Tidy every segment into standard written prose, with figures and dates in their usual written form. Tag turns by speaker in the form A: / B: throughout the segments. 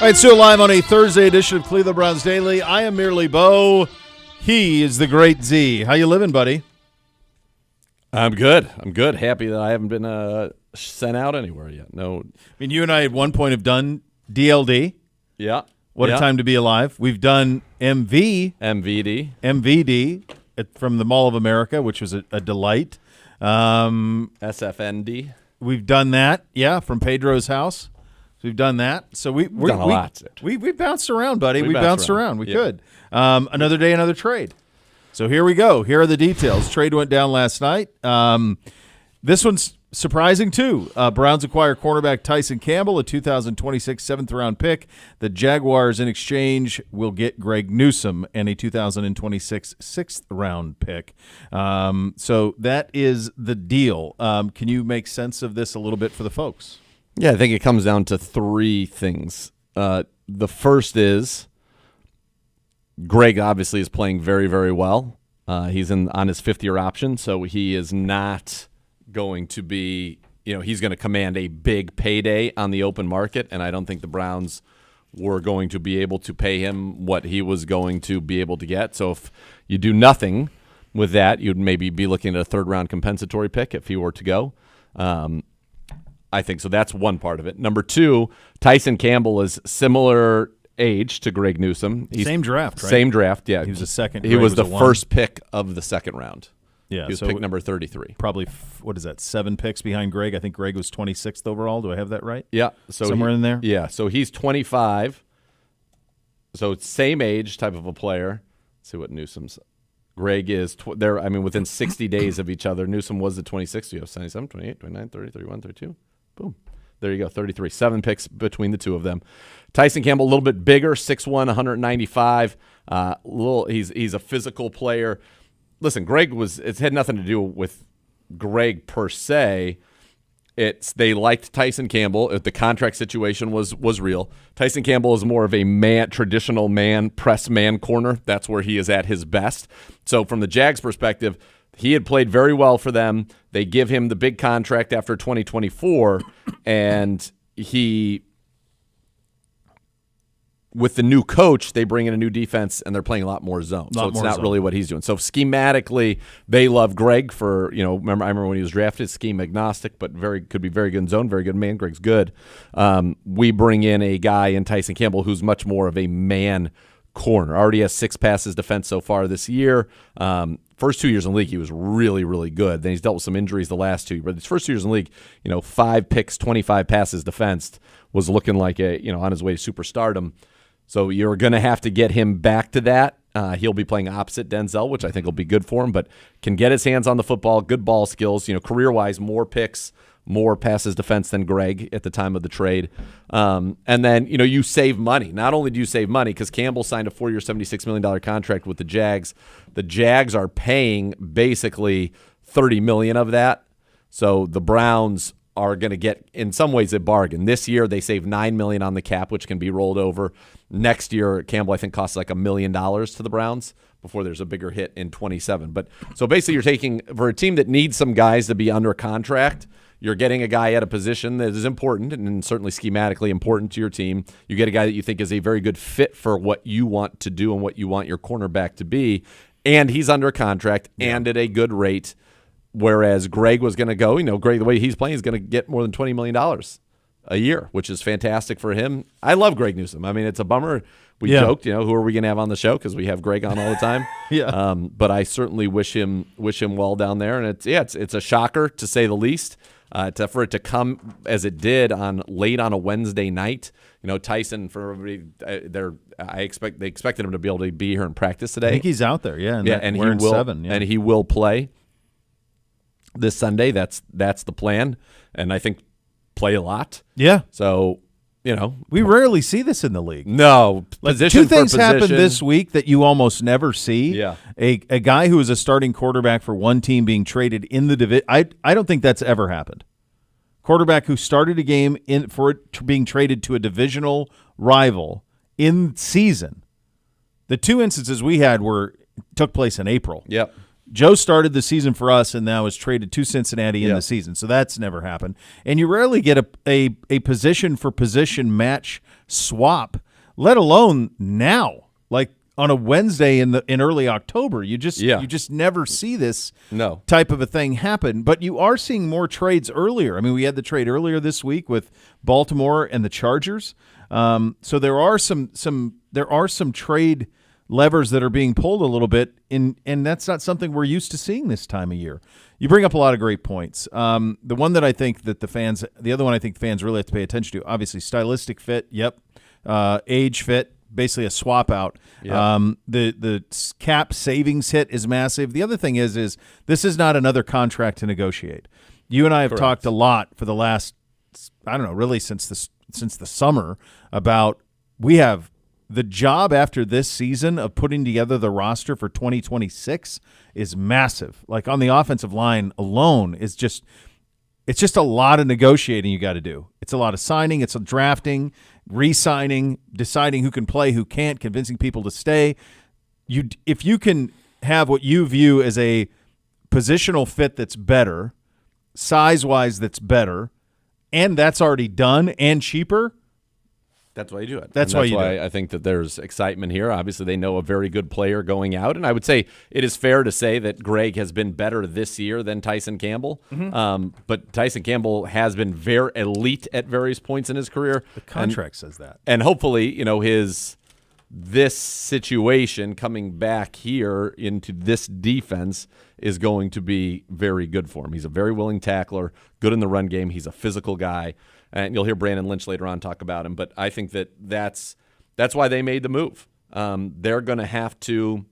A: All right, still live on a Thursday edition of Cleveland Browns Daily. I am merely Bo. He is the great Z. How you living, buddy?
B: I'm good. Happy that I haven't been sent out anywhere yet. No.
A: I mean, you and I at one point have done DLD.
B: Yeah.
A: What a time to be alive. We've done
B: MVD
A: from the Mall of America, which was a delight.
B: SFND.
A: We've done that, from Pedro's house. We've done that. So we've
B: done a lot.
A: We bounced around, buddy. We bounced around. We
B: yeah.
A: could. Another day, another trade. So here we go. Here are the details. Trade went down last night. This one's surprising, too. Browns acquire cornerback Tyson Campbell, a 2026 seventh-round pick. The Jaguars, in exchange, will get Greg Newsome and a 2026 sixth-round pick. So that is the deal. Can you make sense of this a little bit for the folks?
B: Yeah, I think it comes down to three things. The first is Greg obviously is playing very, very well. He's on his fifth-year option, so he is not going to be, he's going to command a big payday on the open market, and I don't think the Browns were going to be able to pay him what he was going to be able to get. So if you do nothing with that, you'd maybe be looking at a third-round compensatory pick if he were to go. I think so. That's one part of it. Number two, Tyson Campbell is similar age to Greg Newsome.
A: Same draft, right?
B: Same draft, yeah.
A: He was a second.
B: He was the first pick of the second round.
A: Yeah,
B: he was pick number 33.
A: Probably, 7 picks behind Greg? I think Greg was 26th overall. Do I have that right?
B: Yeah. So
A: somewhere in there?
B: Yeah, so he's 25. So it's same age type of a player. Let's see what Newsome's. Greg is, within 60 days of each other. Newsome was the 26th. You have 77, 28, 29, 30, 31, 32. Boom. There you go, 33. 7 picks between the two of them. Tyson Campbell, a little bit bigger, 6'1", 195. He's a physical player. Listen, it had nothing to do with Greg per se. They liked Tyson Campbell. The contract situation was real. Tyson Campbell is more of a traditional press man corner. That's where he is at his best. So from the Jags' perspective, he had played very well for them. They give him the big contract after 2024, and with the new coach, they bring in a new defense, and they're playing a lot more zone. So it's not really what he's doing. So schematically, they love Greg for, I remember when he was drafted, scheme agnostic, but could be very good in zone, very good man. Greg's good. We bring in a guy in Tyson Campbell who's much more of a man corner. Already has 6 passes defense so far this year. First 2 years in the league, he was really, really good. Then he's dealt with some injuries the last 2. But his first 2 years in the league, 5 picks, 25 passes defensed, was looking like on his way to superstardom. So you're going to have to get him back to that. He'll be playing opposite Denzel, which I think will be good for him, but can get his hands on the football, good ball skills, career-wise, more picks, more passes defense than Greg at the time of the trade. And then, you save money. Not only do you save money, because Campbell signed a 4-year, $76 million contract with the Jags. The Jags are paying basically $30 million of that. So the Browns are going to get, in some ways, a bargain. This year, they save $9 million on the cap, which can be rolled over. Next year, Campbell, I think, costs like $1 million to the Browns before there's a bigger hit in 27. But so basically, you're taking, for a team that needs some guys to be under contract, you're getting a guy at a position that is important and certainly schematically important to your team. You get a guy that you think is a very good fit for what you want to do and what you want your cornerback to be, and he's under contract and at a good rate. Whereas Greg was going to go, Greg, the way he's playing, is going to get more than $20 million a year, which is fantastic for him. I love Greg Newsome. I mean, it's a bummer. We joked, who are we going to have on the show, because we have Greg on all the time. But I certainly wish him well down there. And it's a shocker, to say the least, for it to come as it did late on a Wednesday night. Tyson, for everybody, they expected him to be able to be here and practice today.
A: I think he's out there,
B: and he will 7, and he will play this Sunday. That's the plan, and I think play a lot. Yeah. So,
A: we rarely see this in the league.
B: No.
A: Two things happened this week that you almost never see.
B: Yeah.
A: A guy who is a starting quarterback for one team being traded in the division. I don't think that's ever happened. Quarterback who started a game being traded to a divisional rival in season. The 2 instances we had took place in April.
B: Yep.
A: Joe started the season for us and now is traded to Cincinnati in the season, so that's never happened. And you rarely get a position for position match swap, let alone now, like on a Wednesday in early October. You just never see this type of a thing happen. But you are seeing more trades earlier. I mean, we had the trade earlier this week with Baltimore and the Chargers. So there are some trade levers that are being pulled a little bit, and that's not something we're used to seeing this time of year. You bring up a lot of great points. The one that I think that the other one I think fans really have to pay attention to, obviously stylistic fit, age fit, basically a swap out. Yep. The cap savings hit is massive. The other thing is this is not another contract to negotiate. You and I have talked a lot for the last, I don't know, really since the summer about we have the job after this season of putting together the roster for 2026 is massive. Like on the offensive line alone it's just a lot of negotiating you got to do. It's a lot of signing, it's a drafting, re-signing, deciding who can play, who can't, convincing people to stay. If you can have what you view as a positional fit that's better, size-wise that's better, and that's already done and cheaper,
B: that's why you do it.
A: That's why
B: I think that there's excitement here. Obviously, they know a very good player going out, and I would say it is fair to say that Greg has been better this year than Tyson Campbell. Mm-hmm. But Tyson Campbell has been very elite at various points in his career.
A: The contract says that,
B: and hopefully, this situation coming back here into this defense is going to be very good for him. He's a very willing tackler, good in the run game. He's a physical guy. And you'll hear Brandon Lynch later on talk about him. But I think that's why they made the move. They're going to have to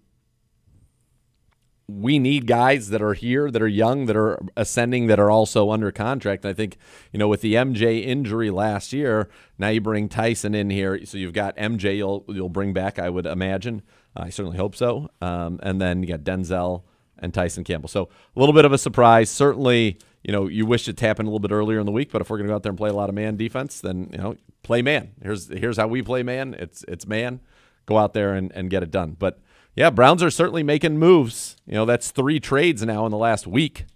B: – we need guys that are here, that are young, that are ascending, that are also under contract. And I think, with the MJ injury last year, now you bring Tyson in here. So you've got MJ you'll bring back, I would imagine. I certainly hope so. And then you got Denzel and Tyson Campbell. So a little bit of a surprise. Certainly – you wish it happened a little bit earlier in the week, but if we're going to go out there and play a lot of man defense, then, play man. Here's how we play man. It's man. Go out there and get it done. But, yeah, Browns are certainly making moves. That's 3 trades now in the last week.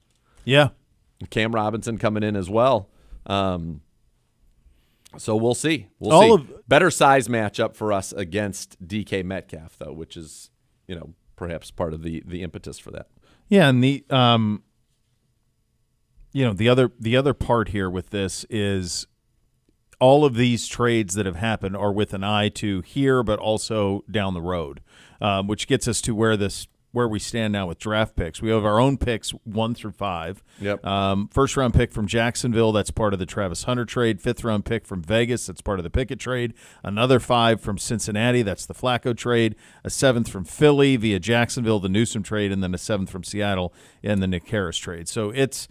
A: Yeah.
B: Cam Robinson coming in as well. So we'll see. We'll see. Better size matchup for us against DK Metcalf, though, which is, perhaps part of the impetus for that.
A: Yeah, and the other part here with this is all of these trades that have happened are with an eye to here, but also down the road, which gets us to where we stand now with draft picks. We have our own picks 1 through 5.
B: Yep.
A: First round pick from Jacksonville, that's part of the Travis Hunter trade. 5th round pick from Vegas, that's part of the Pickett trade. Another 5 from Cincinnati, that's the Flacco trade. A 7th from Philly via Jacksonville, the Newsome trade, and then a 7th from Seattle in the Nick Harris trade. So it's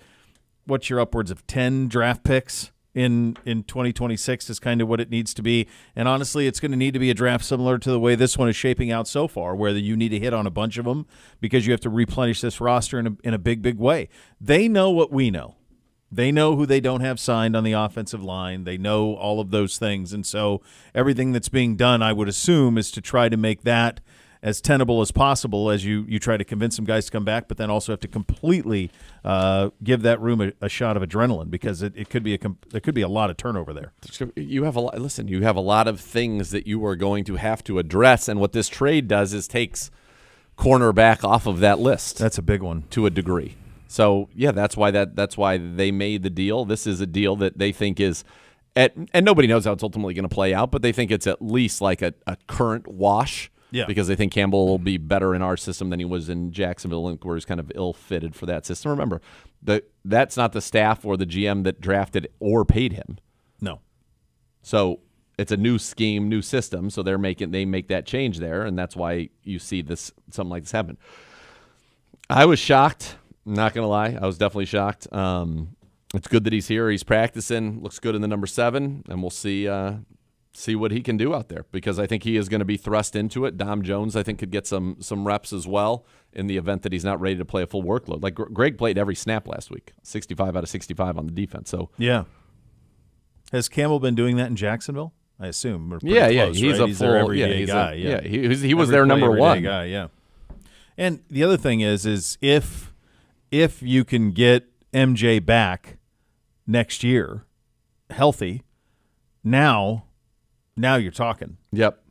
A: what's your upwards of 10 draft picks in 2026 is kind of what it needs to be. And honestly, it's going to need to be a draft similar to the way this one is shaping out so far, where you need to hit on a bunch of them because you have to replenish this roster in a big, big way. They know what we know. They know who they don't have signed on the offensive line. They know all of those things. And so everything that's being done, I would assume, is to try to make that as tenable as possible as you try to convince some guys to come back, but then also have to completely give that room a shot of adrenaline because there could be a lot of turnover there.
B: You have a lot. Listen, you have a lot of things that you are going to have to address, and what this trade does is takes cornerback off of that list.
A: That's a big one
B: to a degree. So yeah, that's why they made the deal. This is a deal that they think is. And nobody knows how it's ultimately going to play out, but they think it's at least like a current wash.
A: Yeah.
B: Because they think Campbell will be better in our system than he was in Jacksonville, where he's kind of ill-fitted for that system. Remember, that's not the staff or the GM that drafted or paid him.
A: No.
B: So it's a new scheme, new system, so they make that change there, and that's why you see something like this happen. I was shocked. I'm not going to lie. I was definitely shocked. It's good that he's here. He's practicing. Looks good in the number 7, and we'll see what he can do out there because I think he is going to be thrust into it. Dom Jones, I think, could get some reps as well in the event that he's not ready to play a full workload. Like Greg played every snap last week, 65 out of 65 on the defense. So
A: yeah. Has Campbell been doing that in Jacksonville? I assume.
B: Yeah.
A: Close,
B: He's
A: right?
B: a full
A: their everyday guy.
B: He was their number 1
A: guy. Yeah. And the other thing is if you can get MJ back next year healthy, now you're talking.
B: Yep.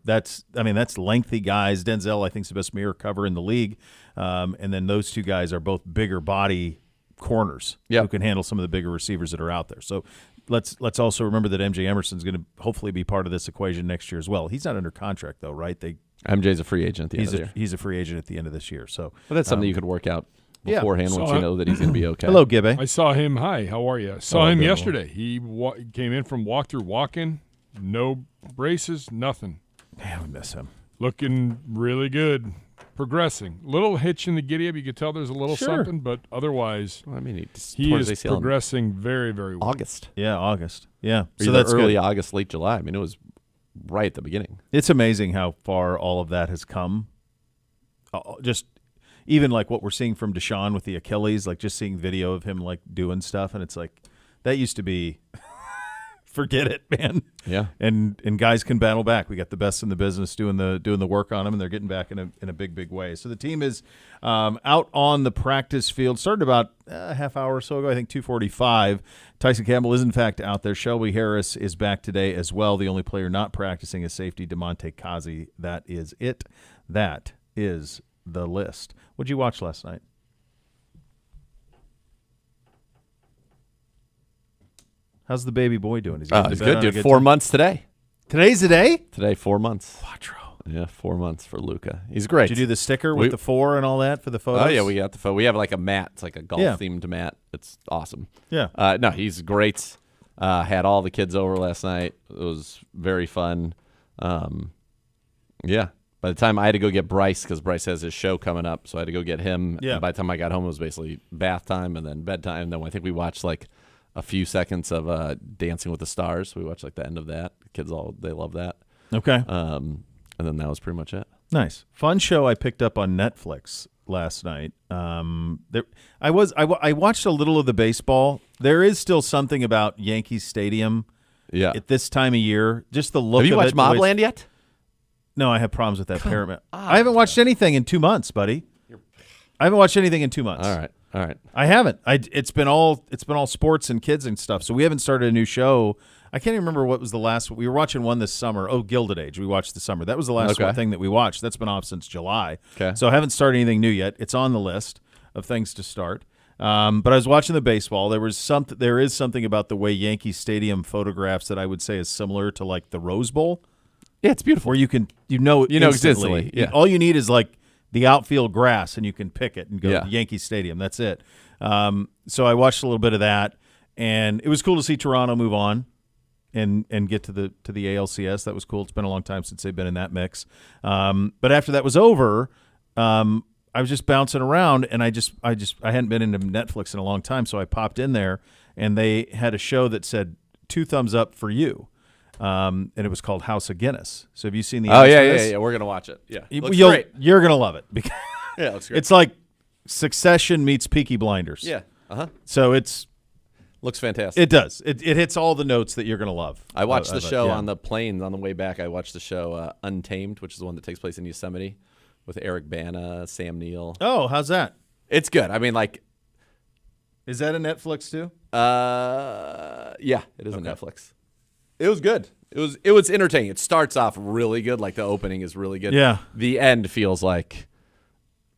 A: That's lengthy guys. Denzel, I think, is the best mirror cover in the league. And then those two guys are both bigger body corners who can handle some of the bigger receivers that are out there. So let's also remember that MJ Emerson's going to hopefully be part of this equation next year as well. He's not under contract though, right?
B: MJ's a free agent at the end of the year.
A: He's a free agent at the end of this year. So
B: that's something you could work out beforehand once you know that he's going to be okay.
A: Hello, Gibbe.
C: I saw him. Hi, how are you? Saw him yesterday. He came in from walk-in, no braces, nothing.
A: Man, we miss him.
C: Looking really good. Progressing. Little hitch in the giddy-up. You could tell there's a little something, but otherwise, he is progressing very, very well.
B: August.
A: Yeah, August. Yeah.
B: So that's early August, late July. I mean, it was right at the beginning.
A: It's amazing how far all of that has come. Just even like what we're seeing from Deshaun with the Achilles, like just seeing video of him like doing stuff, and it's like that used to be forget it, man.
B: Yeah.
A: And guys can battle back. We got the best in the business doing the work on them, and they're getting back in a big way. So the team is out on the practice field. Started about a half hour or so ago, I think 2:45. Tyson Campbell is in fact out there. Shelby Harris is back today as well. The only player not practicing is safety DeMonte Kazi. That is it. That is the list. What'd you watch last night? How's the baby boy doing?
B: He's good, dude. 4 months today.
A: Today's the day?
B: Today, 4 months.
A: Quattro.
B: Yeah, 4 months for Luca. He's great.
A: Did you do the sticker with the 4 and all that for the photos?
B: Oh, yeah, we got the photo. We have like a mat. It's like a golf-themed mat. It's awesome.
A: Yeah.
B: No, he's great. Had all the kids over last night. It was very fun. Yeah. By the time I had to go get Bryce, because Bryce has his show coming up, so I had to go get him.
A: Yeah.
B: And by the time I got home, it was basically bath time and then bedtime. Then I think we watched like a few seconds of Dancing with the Stars. We watched like the end of that. The kids they love that.
A: Okay.
B: And then that was pretty much it.
A: Nice. Fun show I picked up on Netflix last night. I watched a little of the baseball. There is still something about Yankee Stadium at this time of year. Just the look of it.
B: Have you watched Mobland yet?
A: No, I have problems with that Paramount. I haven't watched anything in 2 months, buddy. I haven't watched anything in 2 months.
B: All right.
A: I haven't. It's been all sports and kids and stuff. So we haven't started a new show. I can't even remember what was the last one. We were watching one this summer. Oh, Gilded Age. We watched this summer. That was the last thing that we watched. That's been off since July.
B: Okay.
A: So I haven't started anything new yet. It's on the list of things to start. But I was watching the baseball. There is something about the way Yankee Stadium photographs that I would say is similar to like the Rose Bowl.
B: Yeah, it's beautiful.
A: Where you know
B: instantly. Yeah.
A: All you need is like the outfield grass, and you can pick it and go to Yankee Stadium. That's it. So I watched a little bit of that, and it was cool to see Toronto move on and get to the ALCS. That was cool. It's been a long time since they've been in that mix. But after that was over, I was just bouncing around, and I hadn't been into Netflix in a long time, so I popped in there, and they had a show that said 2 thumbs up for you. And it was called House of Guinness. So have you seen the?
B: Oh yeah. We're gonna watch it. Yeah,
A: great. You're gonna love it because
B: it looks great.
A: It's like Succession meets Peaky Blinders.
B: Yeah.
A: So
B: looks fantastic.
A: It does. It hits all the notes that you're gonna love.
B: I watched the show on the plane on the way back. I watched the show Untamed, which is the one that takes place in Yosemite with Eric Bana, Sam Neill.
A: Oh, how's that?
B: It's good. I mean, like,
A: is that a Netflix too?
B: Yeah, it is on Netflix. It was good. It was entertaining. It starts off really good, like the opening is really good.
A: Yeah.
B: The end feels like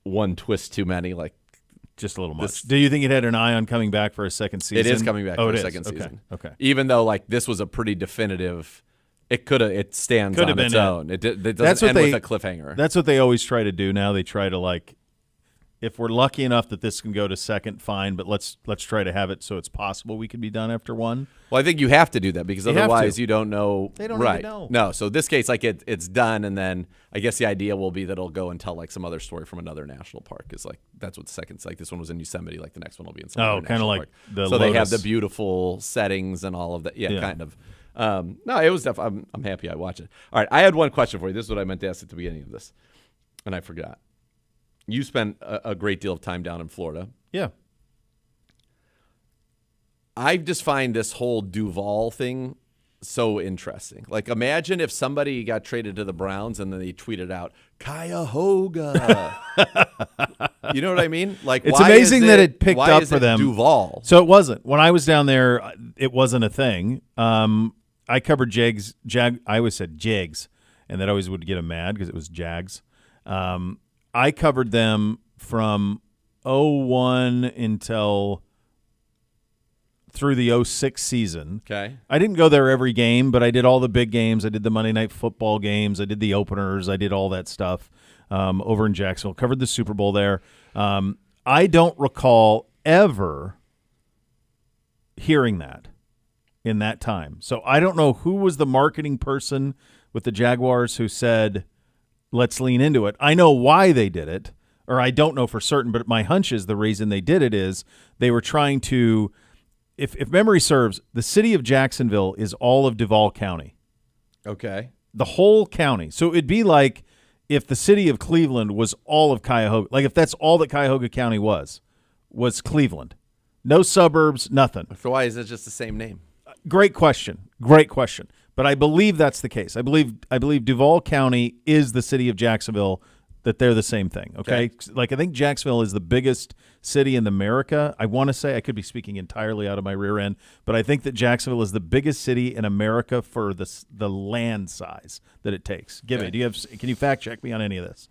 B: one twist too many, like
A: just a little much. Do you think it had an eye on coming back for a second season?
B: It is coming back for a second season.
A: Okay.
B: Even though like this was a pretty definitive, it stands on its own. It doesn't end with a cliffhanger.
A: That's what they always try to do now. They try to like, if we're lucky enough that this can go to second, fine, but let's try to have it so it's possible we could be done after one.
B: Well, I think you have to do that because otherwise you don't know.
A: They don't even know.
B: No, so this case, like it's done, and then I guess the idea will be that it'll go and tell like some other story from another national park. Is like that's what the second's like. This one was in Yosemite, like the next one will be in some other national
A: like
B: park.
A: the
B: so
A: Lotus.
B: They have the beautiful settings and all of that. Yeah. Kind of. No, it was definitely. I'm happy I watched it. All right, I had one question for you. This is what I meant to ask at the beginning of this, and I forgot. You spent a great deal of time down in Florida.
A: Yeah.
B: I just find this whole Duval thing so interesting. Like, imagine if somebody got traded to the Browns and then they tweeted out Cuyahoga. You know what I mean? Like,
A: it's amazing that it picked up for them.
B: Duval.
A: So it wasn't. When I was down there, it wasn't a thing. I covered Jags. I always said Jags, and that always would get them mad because it was Jags. I covered them from 01 until through the 06 season.
B: Okay.
A: I didn't go there every game, but I did all the big games. I did the Monday Night Football games. I did the openers. I did all that stuff over in Jacksonville. Covered the Super Bowl there. I don't recall ever hearing that in that time. So I don't know who was the marketing person with the Jaguars who said, let's lean into it. I know why they did it, or I don't know for certain, but my hunch is the reason they did it is they were trying to – if memory serves, the city of Jacksonville is all of Duval County.
B: Okay.
A: The whole county. So it'd be like if the city of Cleveland was all of Cuyahoga. Like if that's all that Cuyahoga County was Cleveland. No suburbs, nothing.
B: So why is it just the same name?
A: Great question. Great question. But I believe that's the case. I believe Duval County is the city of Jacksonville, that they're the same thing, okay? Like I think Jacksonville is the biggest city in America. I want to say, I could be speaking entirely out of my rear end, but I think that Jacksonville is the biggest city in America for the land size that it takes. Can you fact check me on any of this?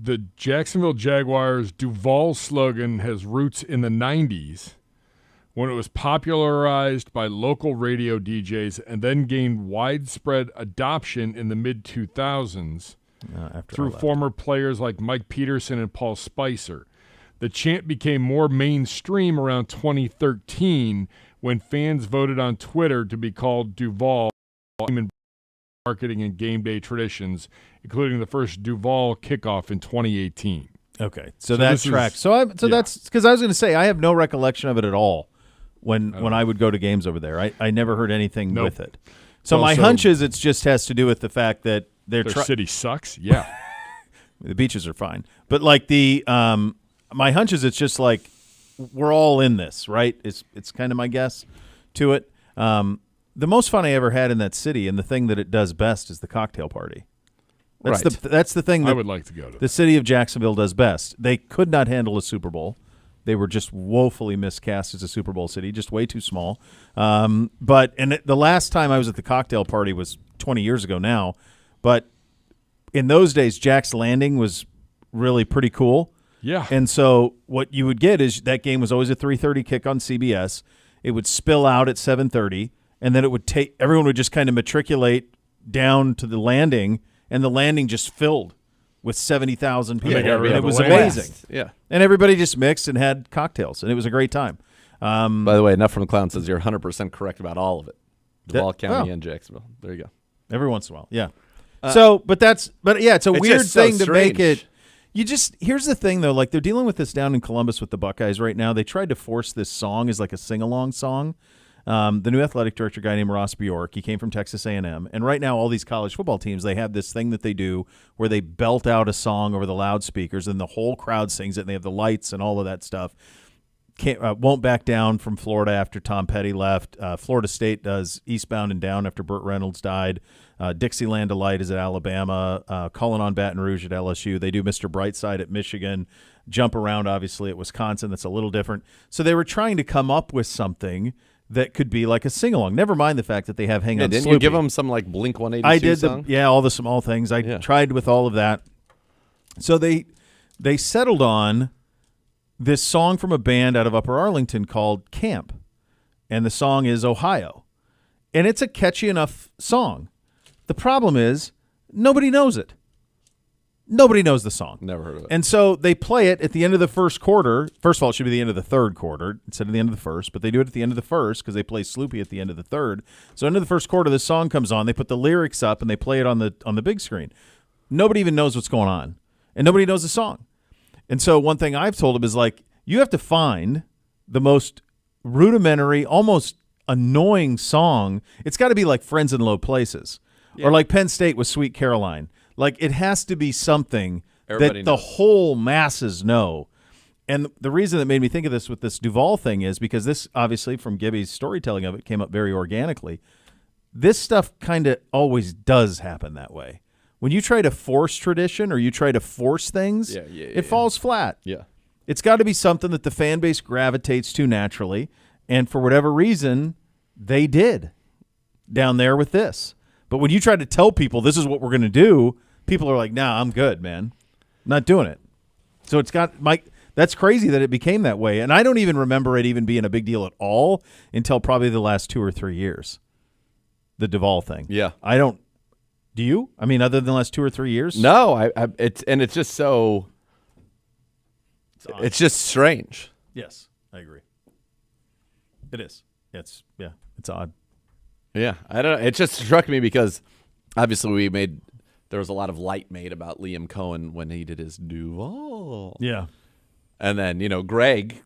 C: The Jacksonville Jaguars Duval slogan has roots in the 90s when it was popularized by local radio DJs and then gained widespread adoption in the mid-2000s. Through former players like Mike Peterson and Paul Spicer. The chant became more mainstream around 2013 when fans voted on Twitter to be called Duval in marketing and game day traditions, including the first Duval kickoff in 2018.
A: Okay, so that tracks. That's because I was going to say I have no recollection of it at all when I would go to games over there. I never heard anything with it. So my hunch is it just has to do with the fact that their
C: city sucks. Yeah,
A: the beaches are fine, but like my hunch is it's just like we're all in this, right? It's kind of my guess to it. The most fun I ever had in that city, and the thing that it does best, is the cocktail party. That's the thing that
C: I would like to go to.
A: The city of Jacksonville does best. They could not handle a Super Bowl. They were just woefully miscast as a Super Bowl city, just way too small. The last time I was at the cocktail party was 20 years ago now. But in those days, Jack's Landing was really pretty cool.
C: Yeah.
A: And so what you would get is that game was always a 3:30 kick on CBS. It would spill out at 7:30, and then everyone would just kind of matriculate down to the landing, and the landing just filled with 70,000 people.
C: And
A: it was amazing.
B: Yeah.
A: And everybody just mixed and had cocktails, and it was a great time.
B: By the way, Enough from the Clown says you're 100% correct about all of it. Duval County and Jacksonville. There you go. Every
A: once in a while, yeah. It's a weird thing to make it. Here's the thing though, like they're dealing with this down in Columbus with the Buckeyes right now. They tried to force this song as like a sing-along song. The new athletic director guy named Ross Bjork, he came from Texas A&M, and right now all these college football teams, they have this thing that they do where they belt out a song over the loudspeakers and the whole crowd sings it, and they have the lights and all of that stuff. Won't back down from Florida after Tom Petty left. Florida State does Eastbound and Down after Burt Reynolds died. Dixieland Delight is at Alabama. Calling on Baton Rouge at LSU. They do Mr. Brightside at Michigan. Jump Around, obviously, at Wisconsin. That's a little different. So they were trying to come up with something that could be like a sing-along. Never mind the fact that they have Hang On
B: didn't
A: Sloopy.
B: You give them some like Blink-182
A: I did
B: song?
A: all the small things. I tried with all of that. So they settled on this song from a band out of Upper Arlington called Camp, and the song is Ohio. And it's a catchy enough song. The problem is nobody knows it. Nobody knows the song.
B: Never heard of it.
A: And so they play it at the end of the first quarter. First of all, it should be the end of the third quarter instead of the end of the first, but they do it at the end of the first because they play Sloopy at the end of the third. So end of the first quarter, the song comes on. They put the lyrics up and they play it on the big screen. Nobody even knows what's going on, and nobody knows the song. And so one thing I've told them is like, you have to find the most rudimentary, almost annoying song. It's got to be like Friends in Low Places or like Penn State with Sweet Caroline. Like it has to be something that the whole masses know. And the reason that made me think of this with this Duval thing is because this, obviously, from Gibby's storytelling of it, came up very organically. This stuff kind of always does happen that way. When you try to force tradition or you try to force things, it falls flat.
B: Yeah.
A: It's got to be something that the fan base gravitates to naturally. And for whatever reason, they did down there with this. But when you try to tell people this is what we're going to do, people are like, nah, I'm good, man. I'm not doing it. So it's got Mike. That's crazy that it became that way. And I don't even remember it even being a big deal at all until probably the last 2 or 3 years. The Duval thing.
B: Yeah.
A: I don't. Do you? I mean, other than the last 2 or 3 years?
B: No, it's just so. It's just strange.
A: Yes, I agree. It is. It's odd.
B: Yeah, I don't know. It just struck me because obviously there was a lot of light made about Liam Cohen when he did his Duval.
A: Yeah.
B: And then, Greg,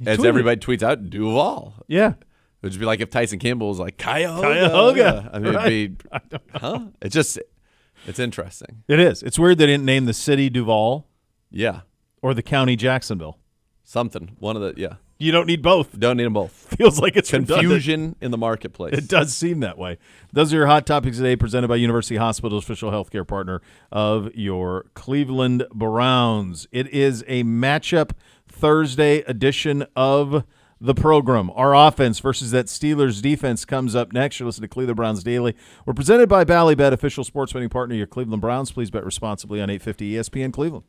B: as
A: tweeted.
B: everybody tweets out, Duval.
A: Yeah.
B: It would just be like if Tyson Campbell was like, Cuyahoga.
A: Cuyahoga.
B: I mean,
A: Right.
B: it'd be, huh? It's interesting.
A: It is. It's weird they didn't name the city Duval
B: Yeah.
A: or the county Jacksonville.
B: Something. One of the, yeah.
A: You don't need both.
B: Don't need them both.
A: Feels like it's redundant.
B: Confusion in the marketplace.
A: It does seem that way. Those are your hot topics today, presented by University Hospital's official healthcare partner of your Cleveland Browns. It is a matchup Thursday edition of the program. Our offense versus that Steelers defense comes up next. You're listening to Cleveland Browns Daily. We're presented by Ballybet, official sports betting partner of your Cleveland Browns. Please bet responsibly on 850 ESPN Cleveland.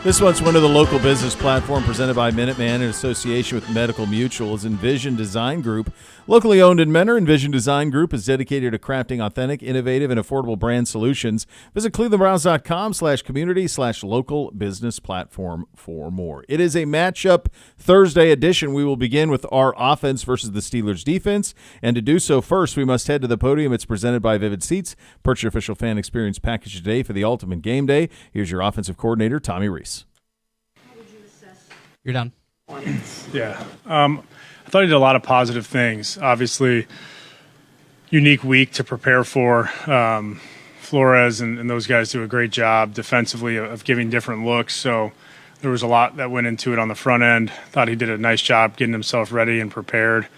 A: This month's winner of the local business platform presented by Minuteman in association with Medical Mutual is Envision Design Group. Locally owned in Mentor, Envision Design Group is dedicated to crafting authentic, innovative, and affordable brand solutions. Visit clevelandbrowns.com/community/local business platform for more. It is a matchup Thursday edition. We will begin with our offense versus the Steelers defense. And to do so, first, we must head to the podium. It's presented by Vivid Seats. Purchase your official fan experience package today for the ultimate game day. Here's your offensive coordinator, Tommy Reese.
D: You're done.
E: Yeah. I thought he did a lot of positive things. Obviously, unique week to prepare for. Flores and those guys do a great job defensively of giving different looks. So there was a lot that went into it on the front end. Thought he did a nice job getting himself ready and prepared.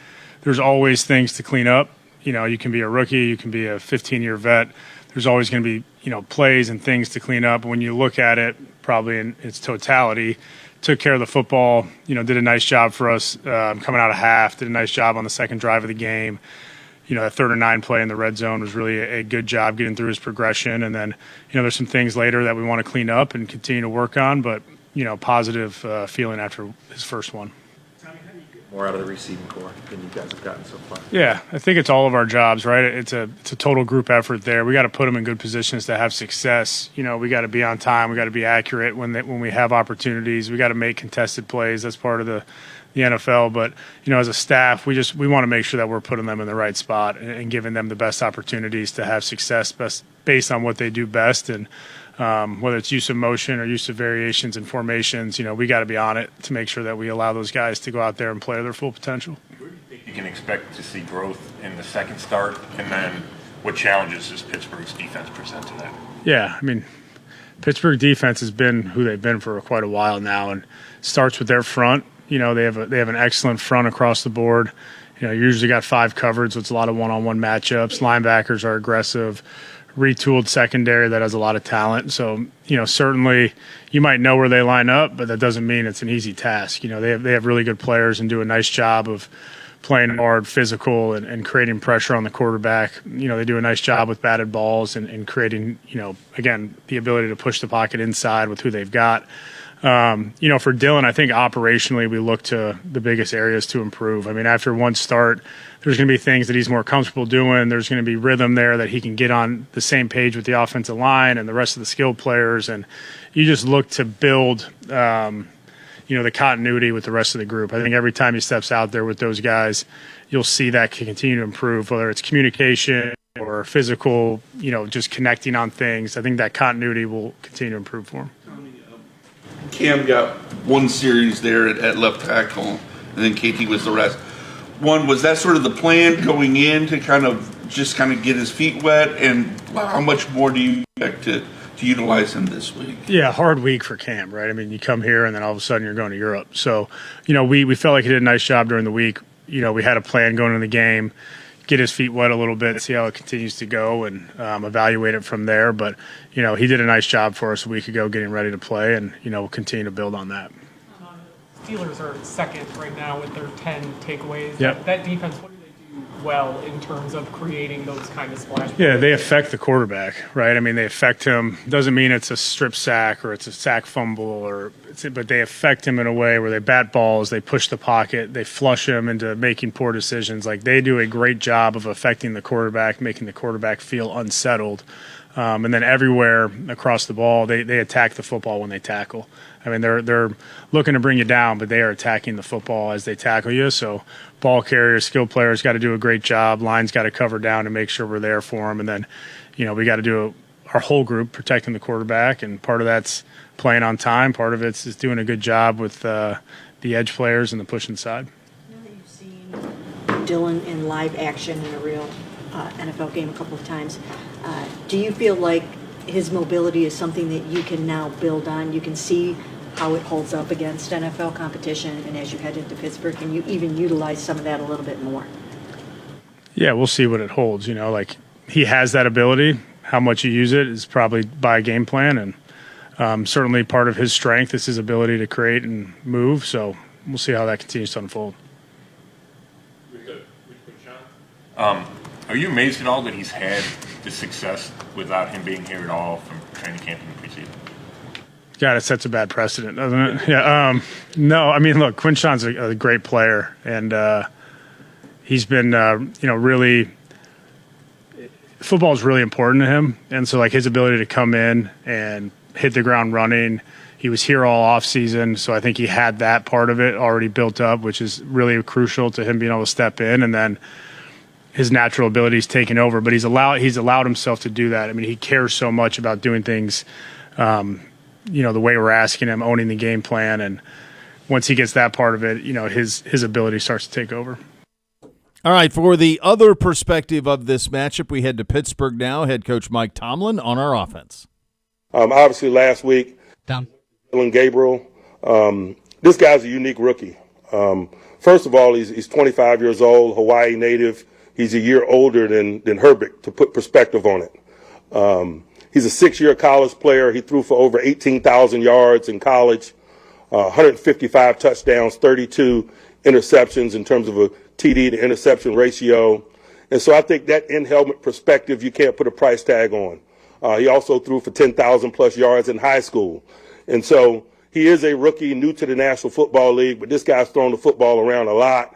E: There's always things to clean up. You know, you can be a rookie, you can be a 15-year vet. There's always going to be, plays and things to clean up. When you look at it, probably in its totality, took care of the football, did a nice job for us coming out of half, did a nice job on the second drive of the game. That 3rd and 9 play in the red zone was really a good job getting through his progression. And then, there's some things later that we want to clean up and continue to work on, but, positive feeling after his first one.
F: More out of the receiving core than you guys have gotten so far.
E: Yeah, I think it's all of our jobs, right? It's a total group effort there. We got to put them in good positions to have success. We got to be on time. We got to be accurate when we have opportunities. We got to make contested plays. That's part of the NFL. But as a staff, we want to make sure that we're putting them in the right spot and giving them the best opportunities to have success based on what they do best. And whether it's use of motion or use of variations and formations, we got to be on it to make sure that we allow those guys to go out there and play their full potential.
G: Where do you think you can expect to see growth in the second start? And then what challenges does Pittsburgh's defense present to that?
E: Yeah, Pittsburgh defense has been who they've been for quite a while now, and starts with their front. They have an excellent front across the board. You usually got 5 covered, so it's a lot of one-on-one matchups. Linebackers are aggressive. Retooled secondary that has a lot of talent. So, certainly you might know where they line up, but that doesn't mean it's an easy task. They have really good players and do a nice job of playing hard, physical, and creating pressure on the quarterback. They do a nice job with batted balls and creating, again, the ability to push the pocket inside with who they've got. For Dylan, I think operationally we look to the biggest areas to improve. After one start, there's going to be things that he's more comfortable doing. There's going to be rhythm there that he can get on the same page with the offensive line and the rest of the skilled players. And you just look to build, the continuity with the rest of the group. I think every time he steps out there with those guys, you'll see that can continue to improve, whether it's communication or physical, just connecting on things. I think that continuity will continue to improve for him.
H: Cam got one series there at left tackle, and then KT was the rest. One, was that sort of the plan going in to kind of get his feet wet, and how much more do you expect to utilize him this week?
E: Yeah, hard week for Cam, right? You come here and then all of a sudden you're going to Europe. So, we felt like he did a nice job during the week. We had a plan going into the game, get his feet wet a little bit, see how it continues to go, and evaluate it from there. But, he did a nice job for us a week ago getting ready to play, and, we'll continue to build on that.
D: Steelers are second right now with their 10 takeaways.
E: Yep.
D: That defense, what do they do well in terms of creating those kind of splash plays?
E: Yeah, they affect the quarterback, right? They affect him. Doesn't mean it's a strip sack or it's a sack fumble, but they affect him in a way where they bat balls, they push the pocket, they flush him into making poor decisions. They do a great job of affecting the quarterback, making the quarterback feel unsettled. And then everywhere across the ball, they attack the football when they tackle. They're looking to bring you down, but they are attacking the football as they tackle you. So ball carriers, skilled players got to do a great job. Line's got to cover down to make sure we're there for them. And then, we got to do our whole group protecting the quarterback. And part of that's playing on time. Part of it's doing a good job with the edge players and the push inside.
I: Now that you've seen Dylan in live action in a real NFL game a couple of times, do you feel like his mobility is something that you can now build on? You can see how it holds up against NFL competition, and as you head into Pittsburgh, can you even utilize some of that a little bit more?
E: Yeah, we'll see what it holds. He has that ability. How much you use it is probably by a game plan, and certainly part of his strength is his ability to create and move. So we'll see how that continues to unfold.
G: Are you amazed at all that he's had the success without him being here at all from training camp in the preseason?
E: God, it sets a bad precedent, doesn't it? Yeah. No, I mean, look, Quinshon's a great player, and he's been, really. Football is really important to him, and so like his ability to come in and hit the ground running. He was here all off season, so I think he had that part of it already built up, which is really crucial to him being able to step in, and then his natural abilities taking over. But he's allowed himself to do that. I mean, he cares so much about doing things. The way we're asking him, owning the game plan, and once he gets that part of it, his ability starts to take over.
A: All right, for the other perspective of this matchup, we head to Pittsburgh now. Head coach Mike Tomlin on our offense.
J: Obviously, last week, Dylan Gabriel. This guy's a unique rookie. First of all, he's 25 years old, Hawaii native. He's a year older than Herbert, to put perspective on it. He's a 6-year college player. He threw for over 18,000 yards in college, 155 touchdowns, 32 interceptions in terms of a TD to interception ratio. And so I think that in-helmet perspective, you can't put a price tag on. He also threw for 10,000 plus yards in high school. And so he is a rookie new to the National Football League, but this guy's thrown the football around a lot.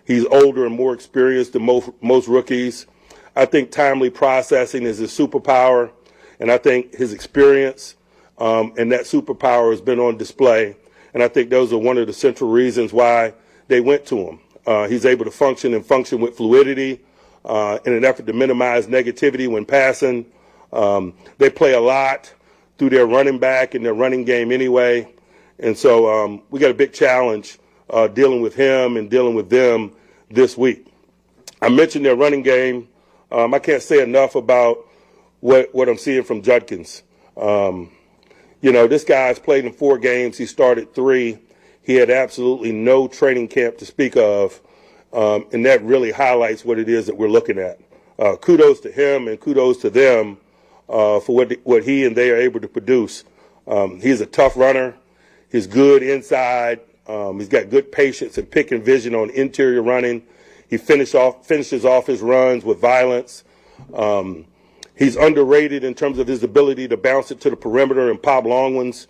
J: He's older and more experienced than most rookies. I think timely processing is his superpower, and I think his experience and that superpower has been on display. And I think those are one of the central reasons why they went to him. He's able to function with fluidity in an effort to minimize negativity when passing. They play a lot through their running back and their running game anyway. And so we got a big challenge dealing with him and dealing with them this week. I mentioned their running game. I can't say enough about what I'm seeing from Judkins. This guy's played in 4 games. He started 3. He had absolutely no training camp to speak of, and that really highlights what it is that we're looking at. Kudos to him and kudos to them for what he and they are able to produce. He's a tough runner. He's good inside. He's got good patience and pick and vision on interior running. He finishes off his runs with violence. He's underrated in terms of his ability to bounce it to the perimeter and pop long ones.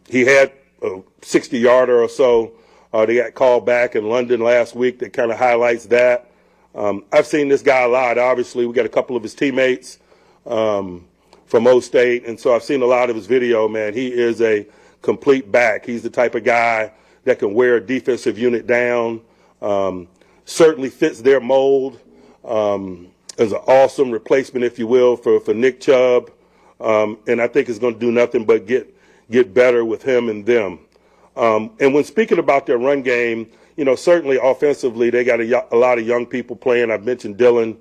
J: He had a 60-yarder or so. They got called back in London last week that kind of highlights that. I've seen this guy a lot. Obviously, we got a couple of his teammates from O State, and so I've seen a lot of his video, man. He is a complete back. He's the type of guy that can wear a defensive unit down. Certainly fits their mold. Is an awesome replacement, if you will, for Nick Chubb. And I think it's going to do nothing but get better with him and them. And when speaking about their run game, certainly offensively, they got a lot of young people playing. I've mentioned Dylan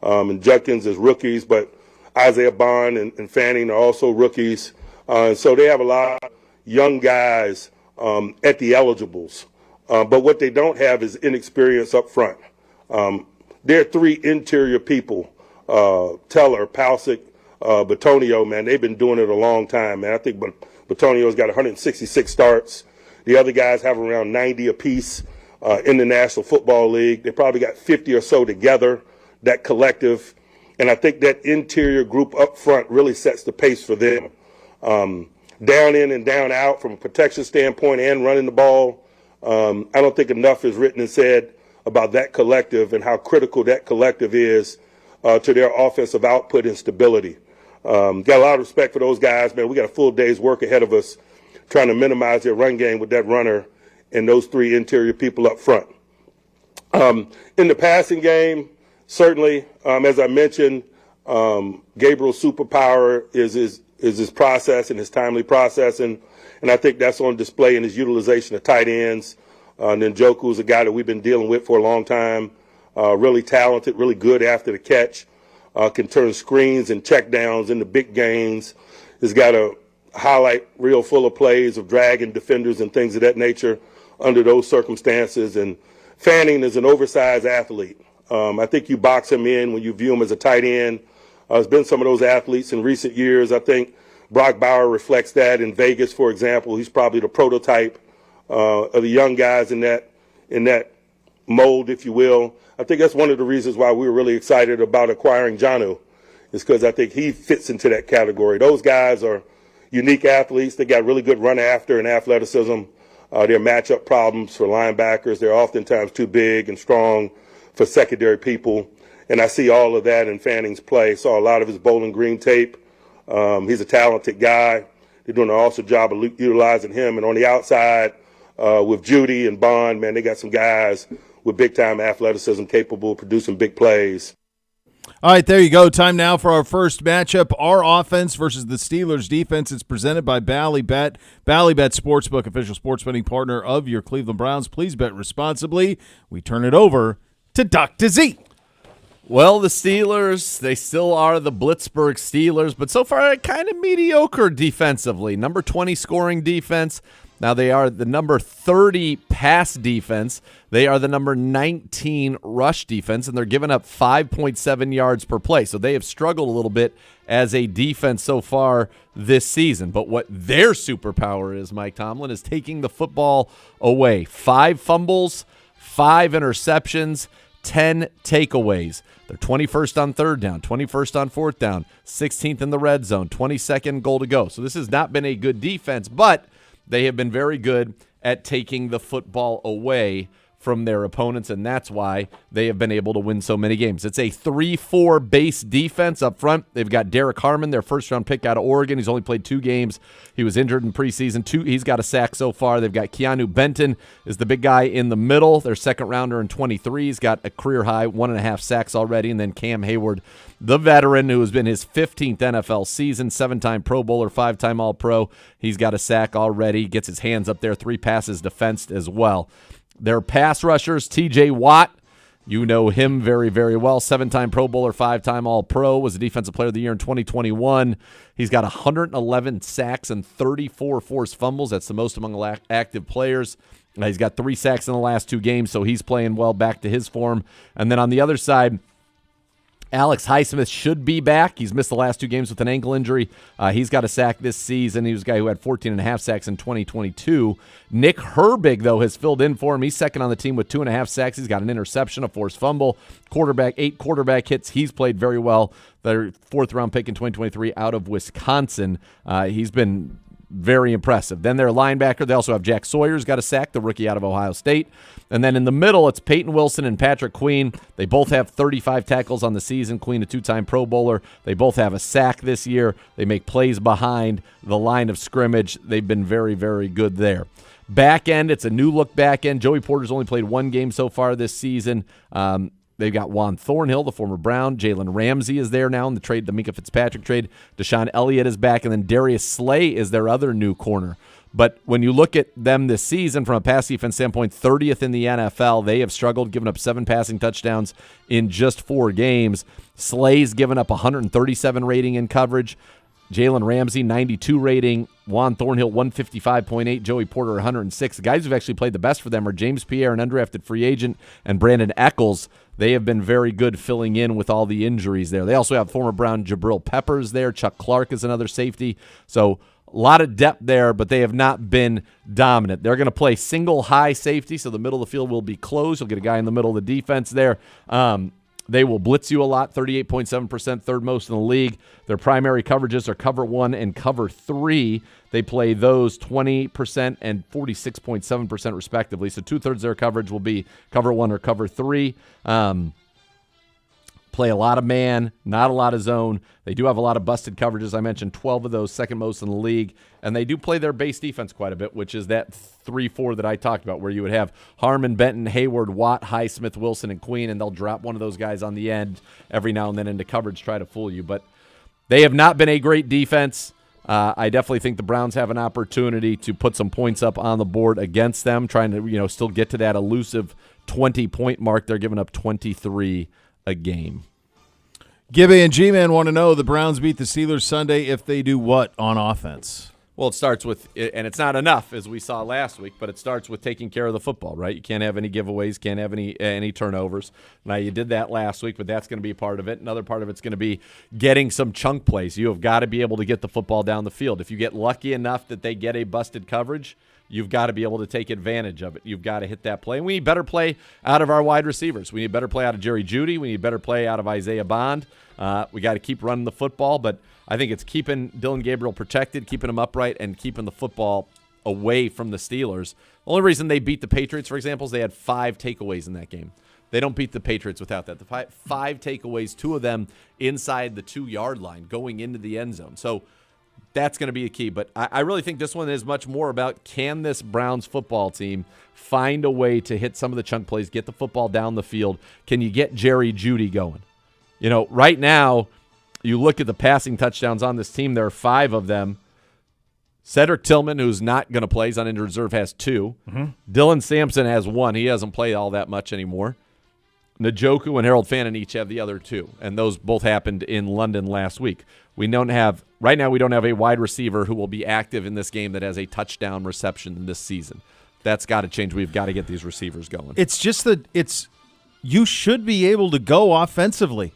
J: and Judkins as rookies, but Isaiah Bond and Fanning are also rookies. So they have a lot of young guys at the eligibles. But what they don't have is inexperience up front. There are 3 interior people, Teller, Palcic, Batonio, man. They've been doing it a long time, man. I think Batonio's got 166 starts. The other guys have around 90 apiece in the National Football League. They probably got 50 or so together, that collective. And I think that interior group up front really sets the pace for them. Down in and down out from a protection standpoint and running the ball. I don't think enough is written and said about that collective and how critical that collective is to their offensive output and stability. Got a lot of respect for those guys, man. We got a full day's work ahead of us trying to minimize their run game with that runner and those 3 interior people up front. In the passing game, certainly, as I mentioned, Gabriel's superpower is his process and his timely processing, and I think that's on display in his utilization of tight ends. Njoku's a guy that we've been dealing with for a long time, really talented, really good after the catch, can turn screens and checkdowns into big gains. He's got a highlight reel full of plays of dragging defenders and things of that nature under those circumstances. And Fanning is an oversized athlete. I think you box him in when you view him as a tight end. There's been some of those athletes in recent years. I think Brock Bauer reflects that in Vegas, for example. He's probably the prototype of the young guys in that mold, if you will. I think that's one of the reasons why we were really excited about acquiring Jonnu, is because I think he fits into that category. Those guys are, unique athletes. They got really good run after and athleticism. They're matchup problems for linebackers. They're oftentimes too big and strong for secondary people. And I see all of that in Fanning's play. Saw a lot of his Bowling Green tape. He's a talented guy. They're doing an awesome job of utilizing him. And on the outside, with Judy and Bond, man, they got some guys with big-time athleticism capable of producing big plays.
A: All right, there you go. Time now for our first matchup. Our offense versus the Steelers' defense. It's presented by Ballybet. Ballybet Sportsbook, official sports betting partner of your Cleveland Browns. Please bet responsibly. We turn it over to Dr. Z.
B: Well, the Steelers, they still are the Blitzburg Steelers, but so far kind of mediocre defensively. Number 20 scoring defense. Now they are the number 30 pass defense. They are the number 19 rush defense, and they're giving up 5.7 yards per play. So they have struggled a little bit as a defense so far this season. But what their superpower is, Mike Tomlin, is taking the football away. 5 fumbles, 5 interceptions, 10 takeaways. They're 21st on third down, 21st on fourth down, 16th in the red zone, 22nd goal to go. So this has not been a good defense, but they have been very good at taking the football away from their opponents, and that's why they have been able to win so many games. It's a 3-4 base defense up front. They've got Derek Harmon, their first-round pick out of Oregon. He's only played 2 games. He was injured in preseason. He's got a sack so far. They've got Keanu Benton is the big guy in the middle. Their second-rounder in 23. He's got a career-high 1.5 sacks already, and then Cam Hayward, the veteran, who has been his 15th NFL season, 7-time Pro Bowler, 5-time All-Pro. He's got a sack already, gets his hands up there, 3 passes defensed as well. Their pass rushers, T.J. Watt, you know him very, very well. 7-time Pro Bowler, 5-time All-Pro, was the Defensive Player of the Year in 2021. He's got 111 sacks and 34 forced fumbles. That's the most among active players. He's got 3 sacks in the last 2 games, so he's playing well, back to his form. And then on the other side, Alex Highsmith should be back. He's missed the last 2 games with an ankle injury. He's got a sack this season. He was a guy who had 14.5 sacks in 2022. Nick Herbig, though, has filled in for him. He's second on the team with 2.5 sacks. He's got an interception, a forced fumble, 8 quarterback hits. He's played very well. Their 4th-round pick in 2023 out of Wisconsin. He's been very impressive. Then their linebacker, they also have Jack Sawyer's got a sack, the rookie out of Ohio State. And then in the middle, it's Peyton Wilson and Patrick Queen. They both have 35 tackles on the season. Queen, a 2-time Pro Bowler. They both have a sack this year. They make plays behind the line of scrimmage. They've been very, very good there. Back end, it's a new-look back end. Joey Porter's only played 1 game so far this season. They've got Juan Thornhill, the former Brown. Jalen Ramsey is there now in the trade, the Minka Fitzpatrick trade. Deshaun Elliott is back, and then Darius Slay is their other new corner. But when you look at them this season from a pass defense standpoint, 30th in the NFL. They have struggled, giving up 7 passing touchdowns in just 4 games. Slay's given up 137 rating in coverage. Jalen Ramsey, 92 rating. Juan Thornhill, 155.8. Joey Porter, 106. The guys who've actually played the best for them are James Pierre, an undrafted free agent, and Brandon Eccles. They have been very good filling in with all the injuries there. They also have former Brown Jabril Peppers there. Chuck Clark is another safety. So a lot of depth there, but they have not been dominant. They're going to play single high safety, so the middle of the field will be closed. You'll get a guy in the middle of the defense there. They will blitz you a lot, 38.7%, third most in the league. Their primary coverages are cover 1 and cover 3. They play those 20% and 46.7% respectively. So 2/3 of their coverage will be cover 1 or cover 3. Play a lot of man, not a lot of zone. They do have a lot of busted coverages. I mentioned 12 of those, second most in the league. And they do play their base defense quite a bit, which is that 3-4 that I talked about, where you would have Harmon, Benton, Hayward, Watt, Highsmith, Wilson, and Queen, and they'll drop one of those guys on the end every now and then into coverage, try to fool you. But they have not been a great defense. I definitely think the Browns have an opportunity to put some points up on the board against them, trying to still get to that elusive 20-point mark. They're giving up 23 a game.
A: Gibby and G-Man want to know, the Browns beat the Steelers Sunday if they do what on offense?
B: Well, it starts with, and it's not enough, as we saw last week, but it starts with taking care of the football, right? You can't have any giveaways, can't have any turnovers. Now, you did that last week, but that's going to be a part of it. Another part of it's going to be getting some chunk plays. You have got to be able to get the football down the field. If you get lucky enough that they get a busted coverage, you've got to be able to take advantage of it. You've got to hit that play. And we need better play out of our wide receivers. We need better play out of Jerry Jeudy. We need better play out of Isaiah Bond. We got to keep running the football, but I think it's keeping Dylan Gabriel protected, keeping him upright, and keeping the football away from the Steelers. The only reason they beat the Patriots, for example, is they had 5 takeaways in that game. They don't beat the Patriots without that. The 5 takeaways, 2 of them inside the 2-yard line going into the end zone. So that's going to be a key. But I really think this one is much more about, can this Browns football team find a way to hit some of the chunk plays, get the football down the field? Can you get Jerry Jeudy going? You know, right now, you look at the passing touchdowns on this team, there are 5 of them. Cedric Tillman, who's not going to play, he's on injured reserve, has 2. Dylan Sampson has 1. He hasn't played all that much anymore. Njoku and Harold Fannin each have the other 2, and those both happened in London last week. Right now we don't have a wide receiver who will be active in this game that has a touchdown reception this season. That's got to change. We've got to get these receivers going.
A: It's just you should be able to go offensively.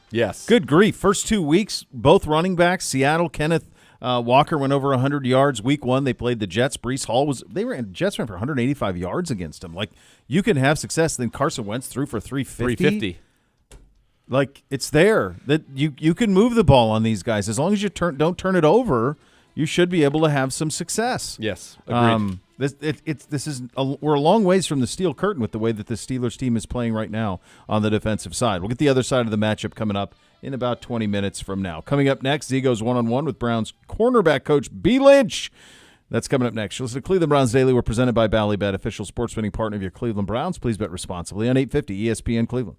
B: Yes.
A: Good grief. First 2 weeks, both running backs, Seattle, Kenneth Walker went over 100 yards. Week 1, they played the Jets. Breece Hall Jets ran for 185 yards against him. Like, you can have success. Then Carson Wentz threw for 350. Like, it's there that you can move the ball on these guys as long as you don't turn it over. You should be able to have some success.
B: Yes, agreed.
A: We're a long ways from the steel curtain with the way that the Steelers team is playing right now on the defensive side. We'll get the other side of the matchup coming up in about 20 minutes from now. Coming up next, Z goes one-on-one with Browns cornerback coach B. Lynch. That's coming up next. You'll listen to Cleveland Browns Daily. We're presented by Ballybet, official sports betting partner of your Cleveland Browns. Please bet responsibly on 850 ESPN Cleveland.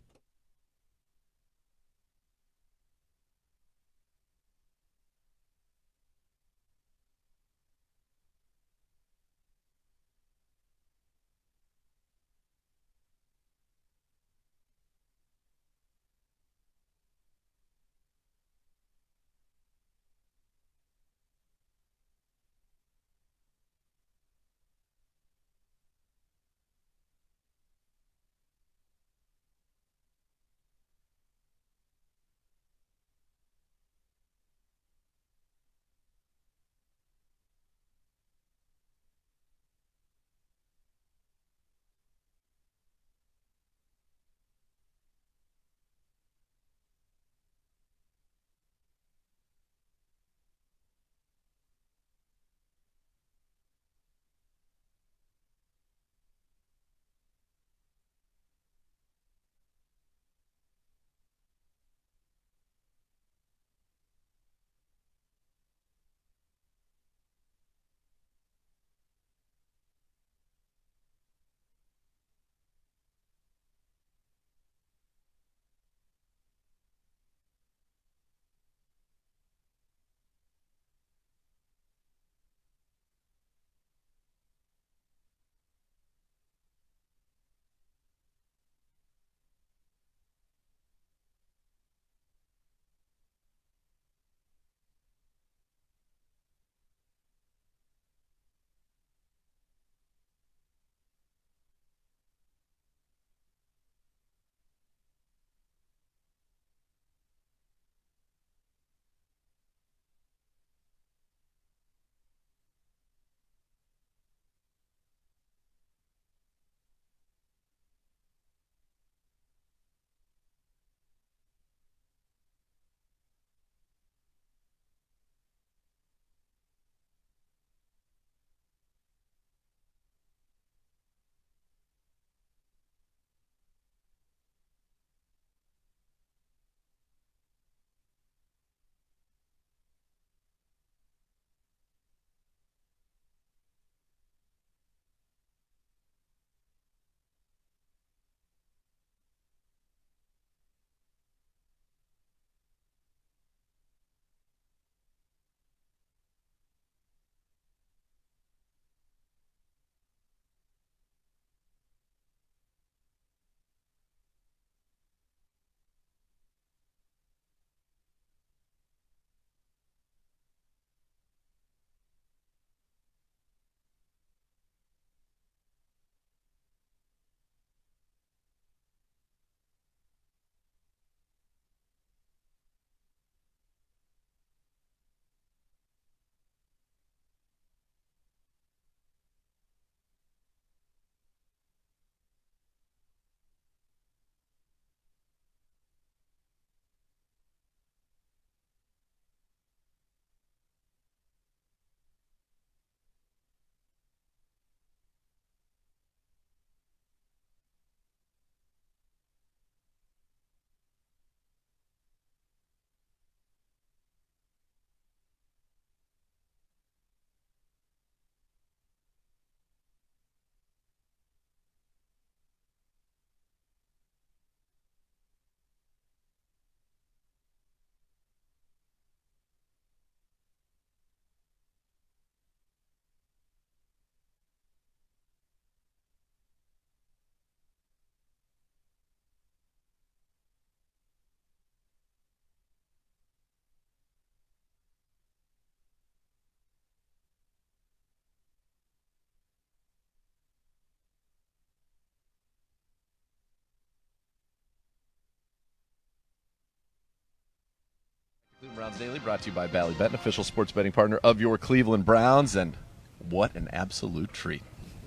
B: Cleveland Browns Daily brought to you by Bally Bet, an official sports betting partner of your Cleveland Browns. And what an absolute treat.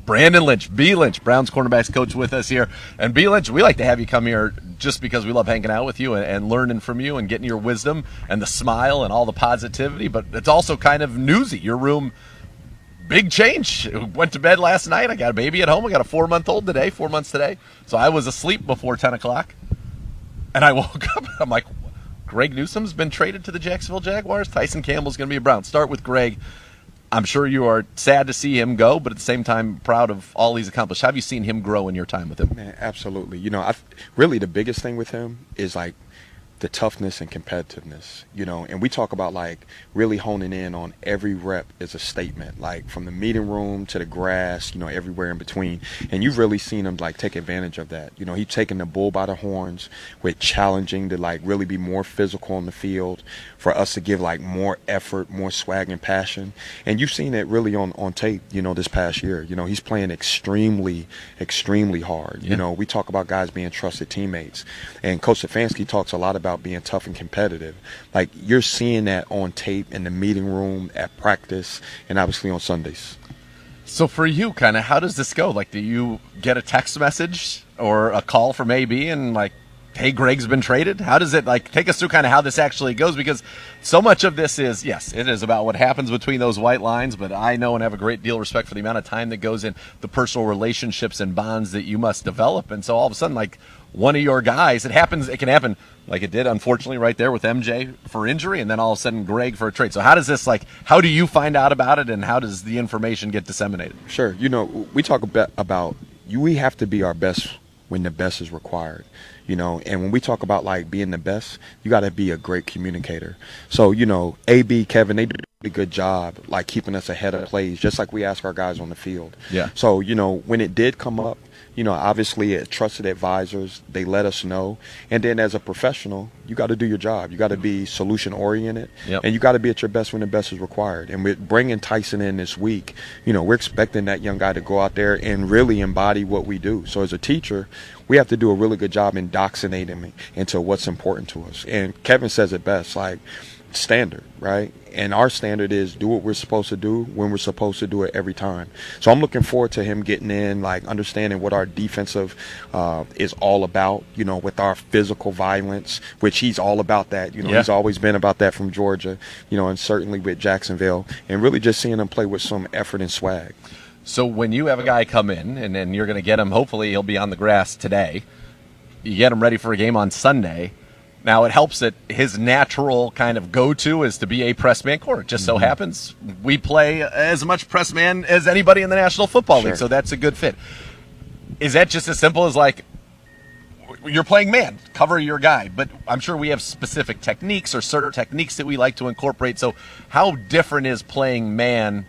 B: Brandon Lynch, B. Lynch, Browns cornerbacks coach with us here. And B. Lynch, we like to have you come here just because we love hanging out with you and learning from you and getting your wisdom and the smile and all the positivity. But it's also kind of newsy. Your room, big change. Went to bed last night. I got a baby at home. I got a 4-month-old today, 4 months today. So I was asleep before 10 o'clock. And I woke up and I'm like, Greg Newsome's been traded to the Jacksonville Jaguars. Tyson Campbell's going to be a Brown. Start with Greg. I'm sure you are sad to see him go, but at the same time, proud of all he's accomplished. How have you seen him grow in your time with him?
K: Man, absolutely. Really the biggest thing with him is like the toughness and competitiveness, and we talk about like really honing in on every rep is a statement, like from the meeting room to the grass, everywhere in between. And you've really seen him like take advantage of that. He's taking the bull by the horns with challenging to like really be more physical on the field, for us to give like more effort, more swag and passion. And you've seen it really on tape, this past year. He's playing extremely, extremely hard.
B: Yeah.
K: We talk about guys being trusted teammates, and Coach Stefanski talks a lot about being tough and competitive. Like, you're seeing that on tape in the meeting room, at practice, and obviously on Sundays.
B: So for you, kind of, how does this go? Like, do you get a text message or a call from AB and like, hey, Greg's been traded? How does it, like, take us through kind of how this actually goes? Because so much of this is, yes, it is about what happens between those white lines, but I know and have a great deal of respect for the amount of time that goes in the personal relationships and bonds that you must develop. And so all of a sudden, like, one of your guys, it can happen like it did, unfortunately, right there with MJ for injury, and then all of a sudden Greg for a trade. So how does this, like, how do you find out about it, and how does the information get disseminated?
K: Sure. We talk about we have to be our best when the best is required. And when we talk about like being the best, you got to be a great communicator. So, AB, Kevin, they do a good job like keeping us ahead of plays, just like we ask our guys on the field.
B: Yeah.
K: So, when it did come up, obviously trusted advisors, they let us know. And then as a professional, you got to do your job. You got to be solution oriented.
B: Yep.
K: And you got to be at your best when the best is required. And with bringing Tyson in this week, we're expecting that young guy to go out there and really embody what we do. So as a teacher, we have to do a really good job indoctrinating him into what's important to us. And Kevin says it best, like, standard, right? And our standard is do what we're supposed to do when we're supposed to do it every time. So I'm looking forward to him getting in, like understanding what our defensive is all about, with our physical violence, which he's all about that. He's always been about that from Georgia, and certainly with Jacksonville, and really just seeing him play with some effort and swag.
B: So when you have a guy come in and then you're going to get him, hopefully he'll be on the grass today, you get him ready for a game on Sunday. Now, it helps that his natural kind of go-to is to be a press man corner. It just so happens we play as much press man as anybody in the National Football League, so that's a good fit. Is that just as simple as, like, you're playing man, cover your guy? But I'm sure we have specific techniques or certain techniques that we like to incorporate. So how different is playing man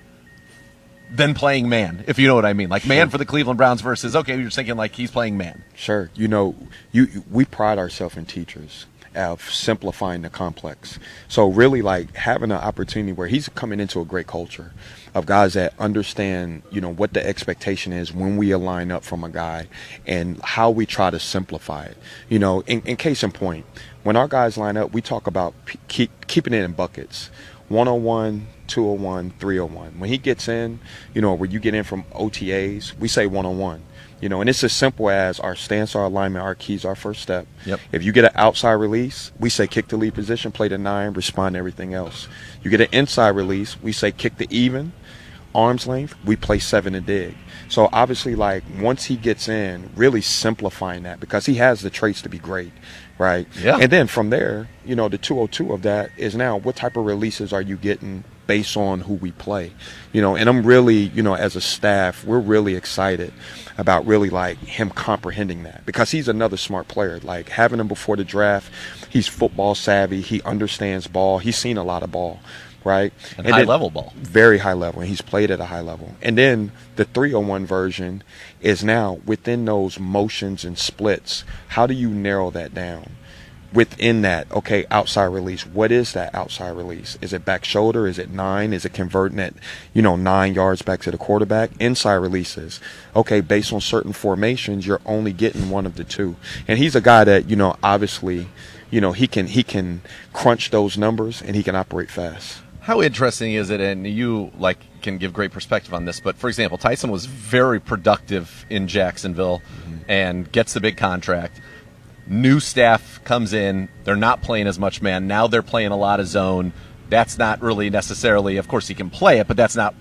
B: than playing man, if you know what I mean? Like, man for the Cleveland Browns versus, okay, you're thinking like he's playing man.
K: Sure. We pride ourselves in teachers of simplifying the complex. So really, like, having an opportunity where he's coming into a great culture of guys that understand, what the expectation is when we align up from a guy and how we try to simplify it. In case in point, when our guys line up, we talk about keeping it in buckets. 101, 201, 301. When he gets in, where you get in from OTAs, we say 101. And it's as simple as our stance, our alignment, our keys, our first step.
B: Yep.
K: If you get an outside release, we say kick the lead position, play the 9, respond to everything else. You get an inside release, we say kick the even, arm's length, we play 7 and dig. So obviously, like, once he gets in, really simplifying that, because he has the traits to be great, right?
B: Yeah.
K: And then from there, the 202 of that is now what type of releases are you getting based on who we play? And I'm really, as a staff, we're really excited about really, like, him comprehending that, because he's another smart player. Like, having him before the draft, he's football savvy, he understands ball, he's seen a lot of ball. Right?
B: And high-level ball.
K: Very high level, and he's played at a high level. And then the 301 version is now within those motions and splits. How do you narrow that down? Within that, okay, outside release. What is that outside release? Is it back shoulder? Is it 9? Is it converting it, 9 yards back to the quarterback? Inside releases. Okay, based on certain formations, you're only getting one of the two. And he's a guy that, obviously, he can crunch those numbers and he can operate fast.
B: How interesting is it, and you can give great perspective on this, but for example, Tyson was very productive in Jacksonville and gets the big contract. New staff comes in, they're not playing as much man, now they're playing a lot of zone. That's not really necessarily, of course he can play it, but that's not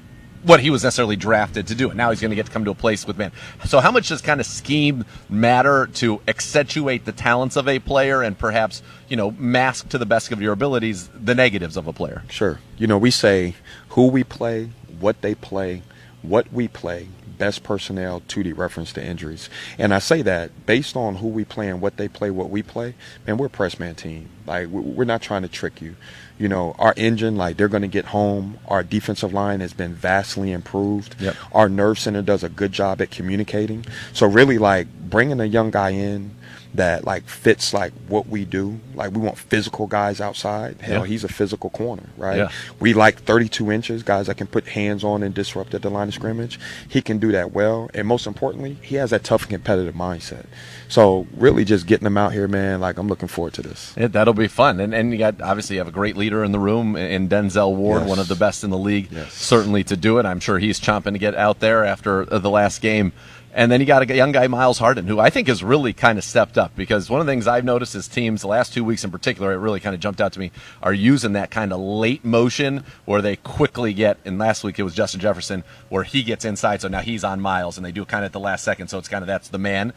B: what he was necessarily drafted to do. And now he's going to get to come to a place with man. So how much does kind of scheme matter to accentuate the talents of a player and perhaps, mask to the best of your abilities the negatives of a player?
K: Sure. We say who we play, what they play, what we play, best personnel, 2D reference to injuries. And I say that based on who we play and what they play, what we play, man, we're a press man team. Like, we're not trying to trick you. Our engine, they're going to get home. Our defensive line has been vastly improved.
B: Yep.
K: Our nerve center does a good job at communicating. So really, bringing a young guy in that fits what we do. We want physical guys outside. Hell, he's a physical corner, right?
B: Yeah.
K: We like 32 inches, guys that can put hands on and disrupt at the line of scrimmage. He can do that well. And most importantly, he has that tough and competitive mindset. So really just getting him out here, man, I'm looking forward to this.
B: That'll be fun. And you obviously have a great leader in the room in Denzel Ward,
K: Yes.
B: one of the best in the league,
K: Yes.
B: certainly to do it. I'm sure he's chomping to get out there after the last game. And then you got a young guy, Miles Harden, who I think has really kind of stepped up, because one of the things I've noticed is teams, the last 2 weeks in particular, it really kind of jumped out to me, are using that kind of late motion where they quickly get, and last week it was Justin Jefferson, where he gets inside, so now he's on Miles, and they do it kind of at the last second, so it's kind of that's the man.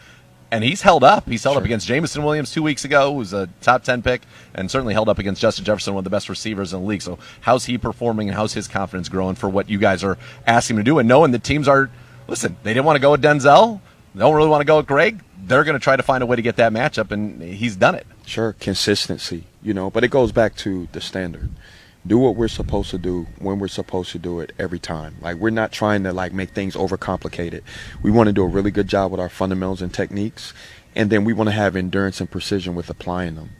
B: And he's held up. He's held up against Jameson Williams 2 weeks ago, who was a top 10 pick, and certainly held up against Justin Jefferson, one of the best receivers in the league. So how's he performing, and how's his confidence growing for what you guys are asking him to do? And knowing the teams are, listen, they didn't want to go with Denzel, they don't really want to go with Greg. They're going to try to find a way to get that matchup, and he's done it.
K: Sure, consistency, but it goes back to the standard. Do what we're supposed to do when we're supposed to do it every time. We're not trying to make things overcomplicated. We want to do a really good job with our fundamentals and techniques, and then we want to have endurance and precision with applying them,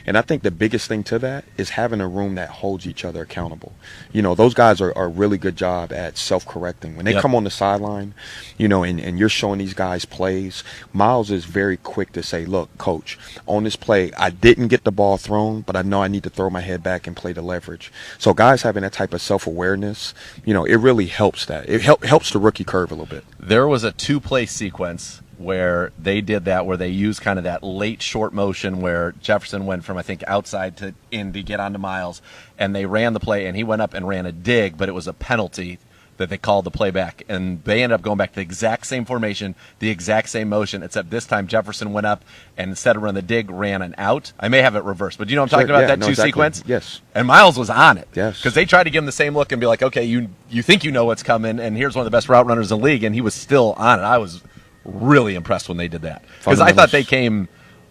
K: And I think the biggest thing to that is having a room that holds each other accountable. Those guys are a really good job at self-correcting. When they come on the sideline, and you're showing these guys plays, Miles is very quick to say, look, coach, on this play, I didn't get the ball thrown, but I know I need to throw my head back and play the leverage. So guys having that type of self-awareness, it really helps that. It helps the rookie curve a little bit.
B: There was a 2-play sequence where they did that, where they used kind of that late short motion where Jefferson went from, I think, outside to in to get onto Miles, and they ran the play, and he went up and ran a dig, but it was a penalty that they called the play back, and they ended up going back to the exact same formation, the exact same motion, except this time Jefferson went up and instead of running the dig, ran an out. I may have it reversed, but you know what I'm talking about, that
K: exactly.
B: sequence?
K: Yes.
B: And Miles was on it.
K: Yes.
B: Because they tried to give him the same look and be like, okay, you think you know what's coming, and here's one of the best route runners in the league, and he was still on it. I was really impressed when they did that, because I thought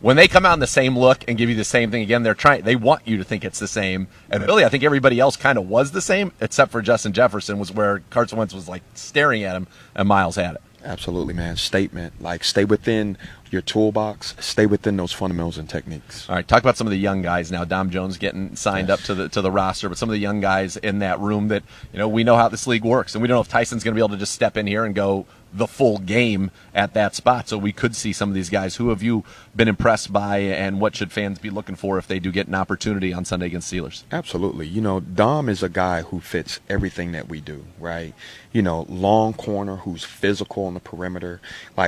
B: when they come out in the same look and give you the same thing again, they want you to think it's the same. And really, I think everybody else kind of was the same, except for Justin Jefferson, was where Carson Wentz was staring at him, and Miles had it.
K: Absolutely, man. Statement. Stay within your toolbox, stay within those fundamentals and techniques.
B: All right, talk about some of the young guys now. Dom Jones getting signed up to the roster, but some of the young guys in that room that, we know how this league works, and we don't know if Tyson's going to be able to just step in here and go the full game at that spot. So we could see some of these guys. Who have you been impressed by, and what should fans be looking for if they do get an opportunity on Sunday against Steelers?
K: Absolutely. Dom is a guy who fits everything that we do, right? Long corner who's physical on the perimeter.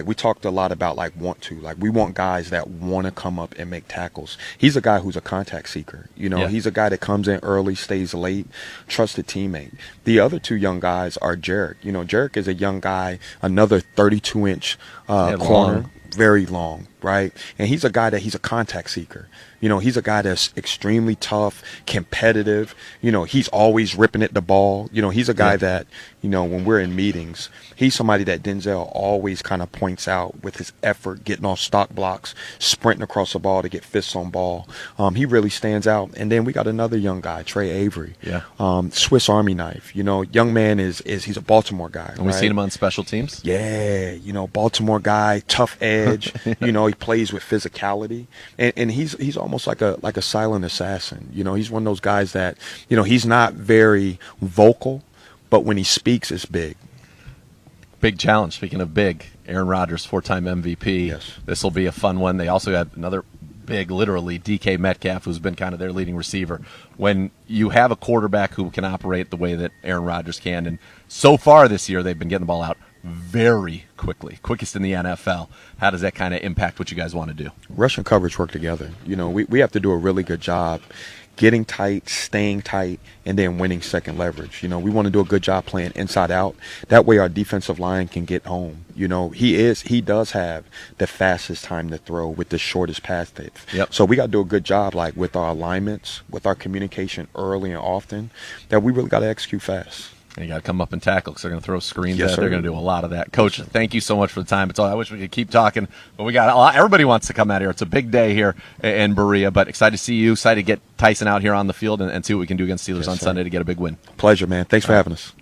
K: We talked a lot about want to. We want guys that want to come up and make tackles. He's a guy who's a contact seeker. He's a guy that comes in early, stays late, trusted teammate. The other two young guys are Jarek. Jarek is a young guy, another 32-inch corner, very long, right? And he's a guy he's a contact seeker. He's a guy that's extremely tough, competitive. He's always ripping at the ball. He's a guy that, when we're in meetings, he's somebody that Denzel always kind of points out with his effort, getting off stock blocks, sprinting across the ball to get fists on ball. He really stands out. And then we got another young guy, Trey Avery.
B: Yeah.
K: Swiss Army knife. Young man he's a Baltimore guy.
B: And we've seen him on special teams.
K: Yeah. Baltimore guy, tough edge. He plays with physicality. And he's almost like a silent assassin. He's one of those guys that, he's not very vocal, but when he speaks, it's big.
B: Big challenge. Speaking of big, Aaron Rodgers, 4-time MVP.
K: Yes.
B: This will be a fun one. They also had another big, literally, DK Metcalf, who's been kind of their leading receiver. When you have a quarterback who can operate the way that Aaron Rodgers can, and so far this year they've been getting the ball out very quickly, quickest in the NFL. How does that kind of impact what you guys want to do?
K: Rush and coverage work together. We have to do a really good job getting tight, staying tight, and then winning second leverage. We want to do a good job playing inside out. That way our defensive line can get home. He does have the fastest time to throw with the shortest pass depth.
B: Yep.
K: So we got to do a good job, like with our alignments, with our communication early and often, that we really got to execute fast.
B: And you got to come up and tackle because they're going to throw screens
K: Yes,
B: at.
K: sir.
B: They're going to do a lot of that. Coach, thank you so much for the time. I wish we could keep talking, but we got a lot. Everybody wants to come out here. It's a big day here in Berea, but excited to see you. Excited to get Tyson out here on the field and see what we can do against Steelers on Sunday to get a big win.
K: Pleasure, man. Thanks for having us.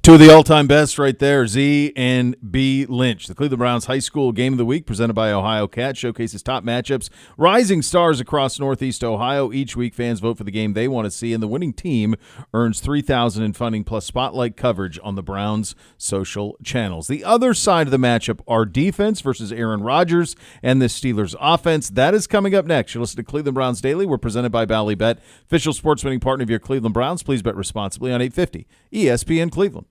A: Two of the all-time best right there, Z and B Lynch. The Cleveland Browns High School Game of the Week presented by Ohio Cat showcases top matchups, rising stars across Northeast Ohio. Each week, fans vote for the game they want to see, and the winning team earns $3,000 in funding plus spotlight coverage on the Browns' social channels. The other side of the matchup, our defense versus Aaron Rodgers and the Steelers' offense. That is coming up next. You're listening to Cleveland Browns Daily. We're presented by Ballybet, official sports betting partner of your Cleveland Browns. Please bet responsibly on 850 ESPN Cleveland.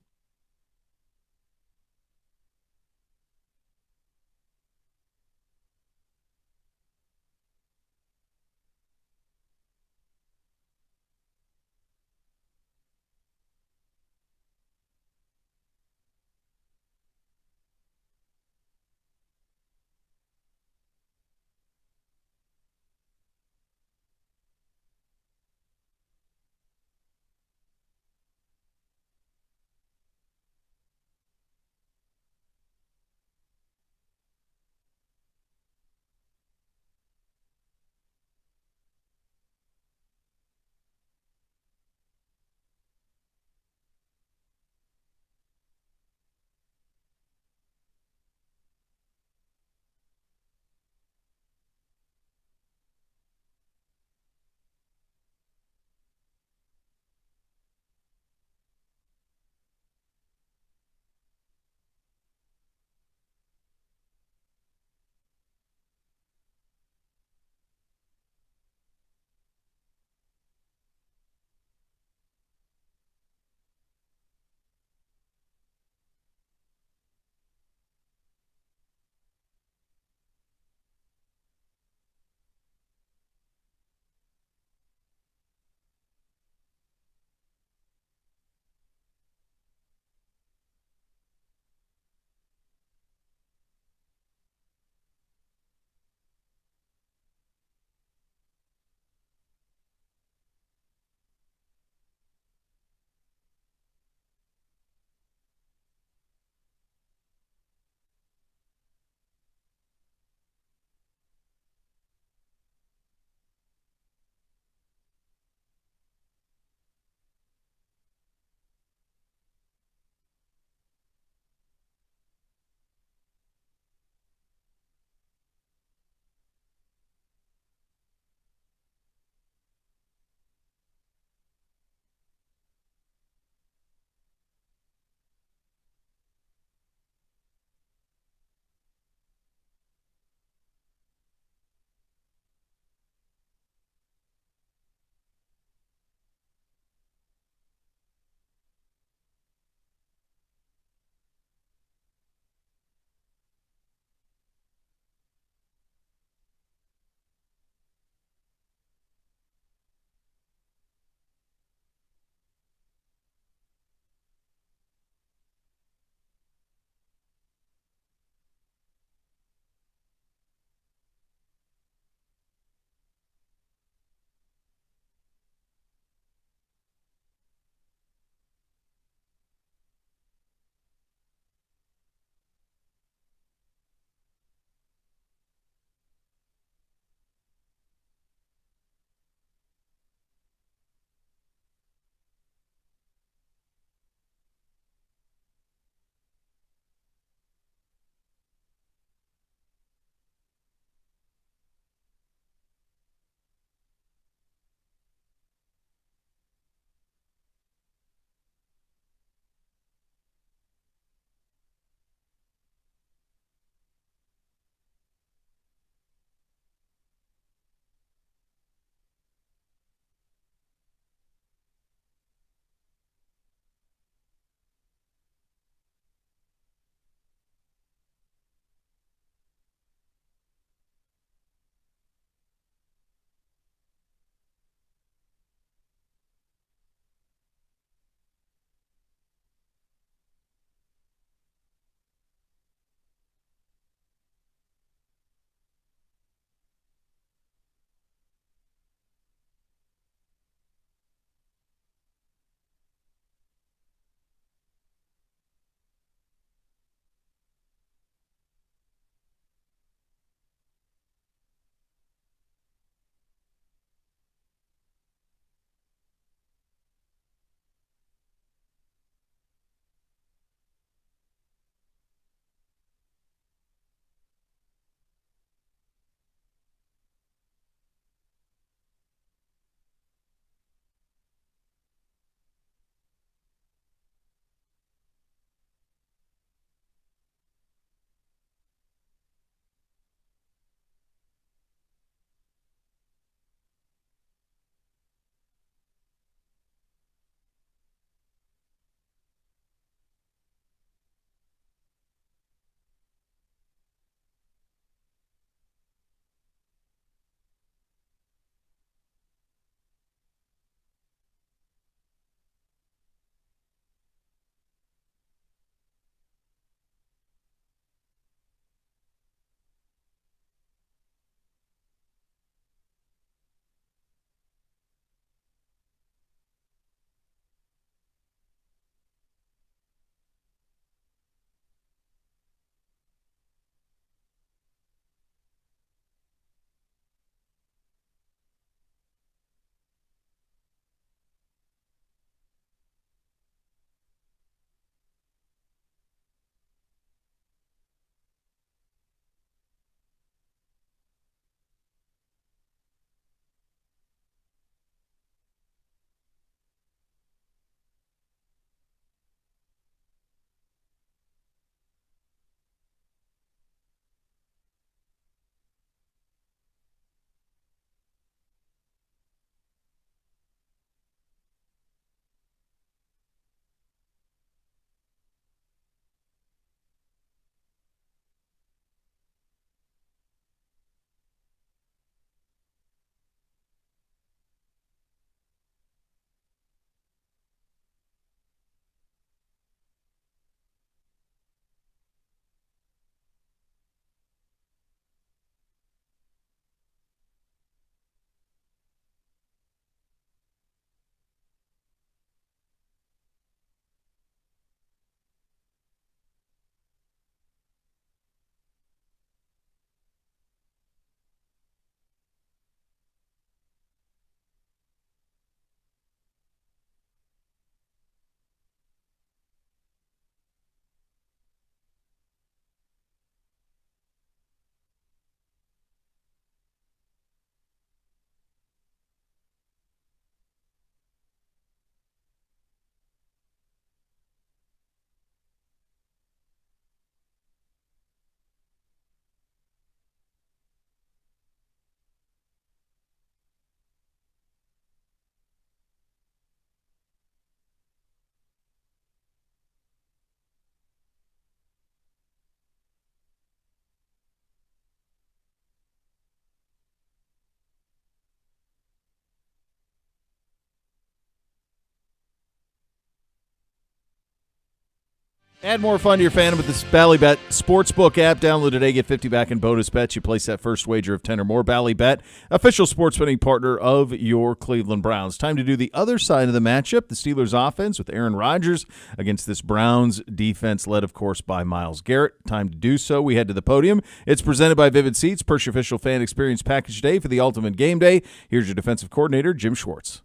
A: Add more fun to your fandom with this Ballybet Sportsbook app. Download today, get 50 back in bonus bets. You place that first wager of 10 or more. Ballybet, official sports betting partner of your Cleveland Browns. Time to do the other side of the matchup, the Steelers offense with Aaron Rodgers against this Browns defense led, of course, by Myles Garrett. Time to do so. We head to the podium. It's presented by Vivid Seats, Purchase your official fan experience package today for the ultimate game day. Here's your defensive coordinator, Jim Schwartz.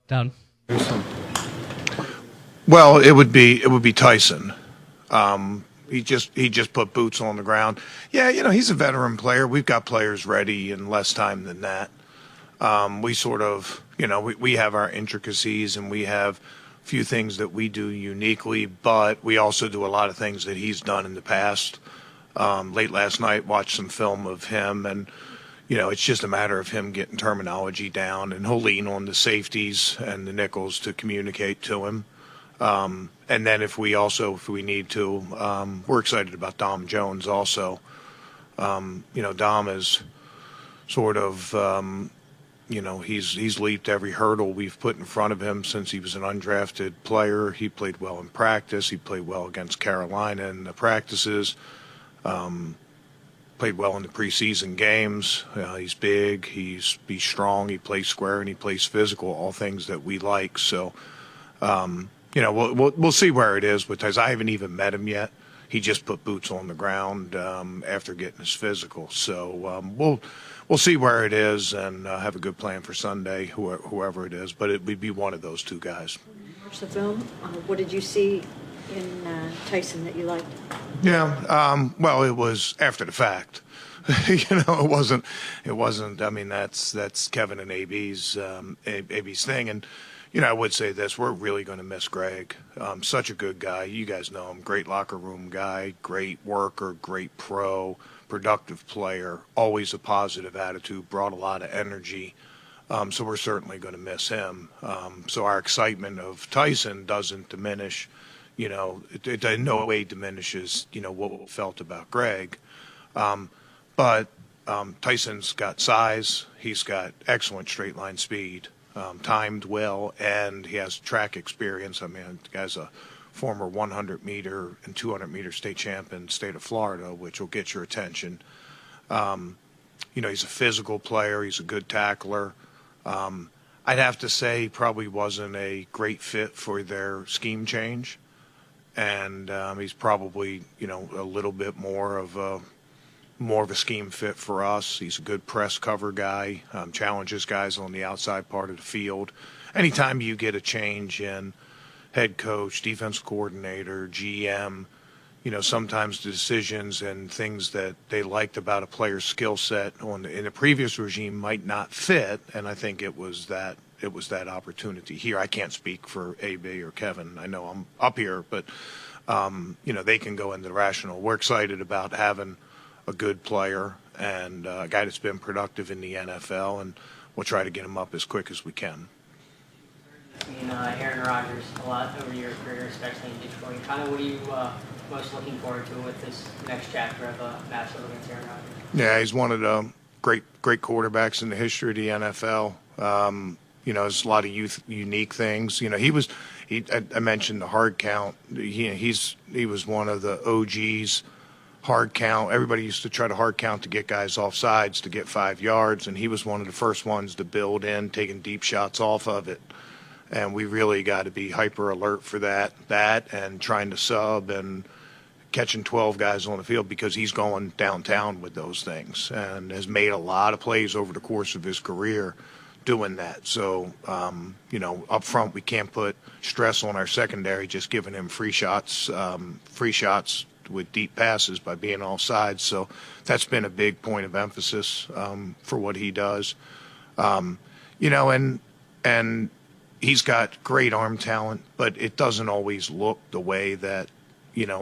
L: Down.
M: Well, it would be Tyson. He just put boots on the ground. Yeah, he's a veteran player. We've got players ready in less time than that. We sort of, we have our intricacies and we have a few things that we do uniquely, but we also do a lot of things that he's done in the past. Late last night, watched some film of him, and it's just a matter of him getting terminology down, and he'll lean on the safeties and the nickels to communicate to him. And then if we need to, we're excited about Dom Jones also. Dom is sort of, he's leaped every hurdle we've put in front of him since he was an undrafted player. He played well in practice. He played well against Carolina in the practices. Played well in the preseason games. He's big. He's strong. He plays square and he plays physical. All things that we like. So. We'll see where it is with Tyson. I haven't even met him yet. He just put boots on the ground after getting his physical. So we'll see where it is and have a good plan for Sunday, whoever it is. But it would be one of those two guys.
I: Watch the film. What did you see in Tyson that you liked?
M: Yeah. Well, it was after the fact. It wasn't. I mean, that's Kevin and AB's thing. And I would say this: we're really going to miss Greg. Such a good guy. You guys know him. Great locker room guy. Great worker. Great pro. Productive player. Always a positive attitude. Brought a lot of energy. So we're certainly going to miss him. So our excitement of Tyson doesn't diminish. It in no way diminishes. What we felt about Greg. But Tyson's got size. He's got excellent straight line speed. Timed well, and he has track experience. I mean, the guy's a former 100-meter and 200-meter state champ in the state of Florida, which will get your attention. He's a physical player. He's a good tackler. I'd have to say he probably wasn't a great fit for their scheme change, and he's probably, a little bit more of a scheme fit for us. He's a good press cover guy, challenges guys on the outside part of the field. Anytime you get a change in head coach, defense coordinator, GM, sometimes the decisions and things that they liked about a player's skill set in the previous regime might not fit, and I think it was that opportunity here. I can't speak for AB or Kevin. I know I'm up here, but they can go into the rational. We're excited about having a good player and a guy that's been productive in the NFL, and we'll try to get him up as quick as we can.
L: Aaron Rodgers a lot over your career, especially in Detroit. Kind of what are you most looking forward to with this next chapter of a matchup against Aaron Rodgers?
M: Yeah, he's one of the great quarterbacks in the history of the NFL. There's a lot of unique things. I mentioned the hard count. He was one of the OGs. Hard count. Everybody used to try to hard count to get guys off sides to get 5 yards, and he was one of the first ones to build in, taking deep shots off of it. And we really got to be hyper alert for that and trying to sub and catching 12 guys on the field because he's going downtown with those things and has made a lot of plays over the course of his career doing that. So, up front, we can't put stress on our secondary, just giving him free shots with deep passes by being all sides. So that's been a big point of emphasis for what he does. And he's got great arm talent, but it doesn't always look the way that,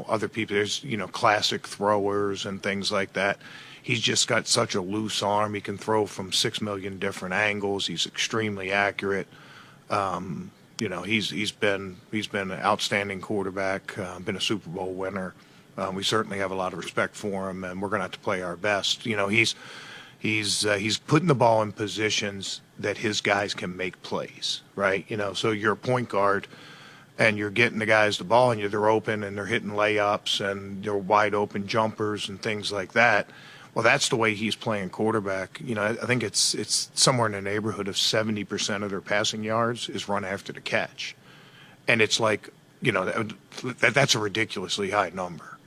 M: other people. There's, classic throwers and things like that. He's just got such a loose arm. He can throw from 6 million different angles. He's extremely accurate. He's been an outstanding quarterback, been a Super Bowl winner. We certainly have a lot of respect for him, and we're going to have to play our best. He's putting the ball in positions that his guys can make plays, right? So you're a point guard. and you're getting the guys the ball and they're open and they're hitting layups and they're wide open jumpers and things like that. Well, that's the way he's playing quarterback. I think it's somewhere in the neighborhood of 70% of their passing yards is run after the catch. And it's like, that's a ridiculously high number.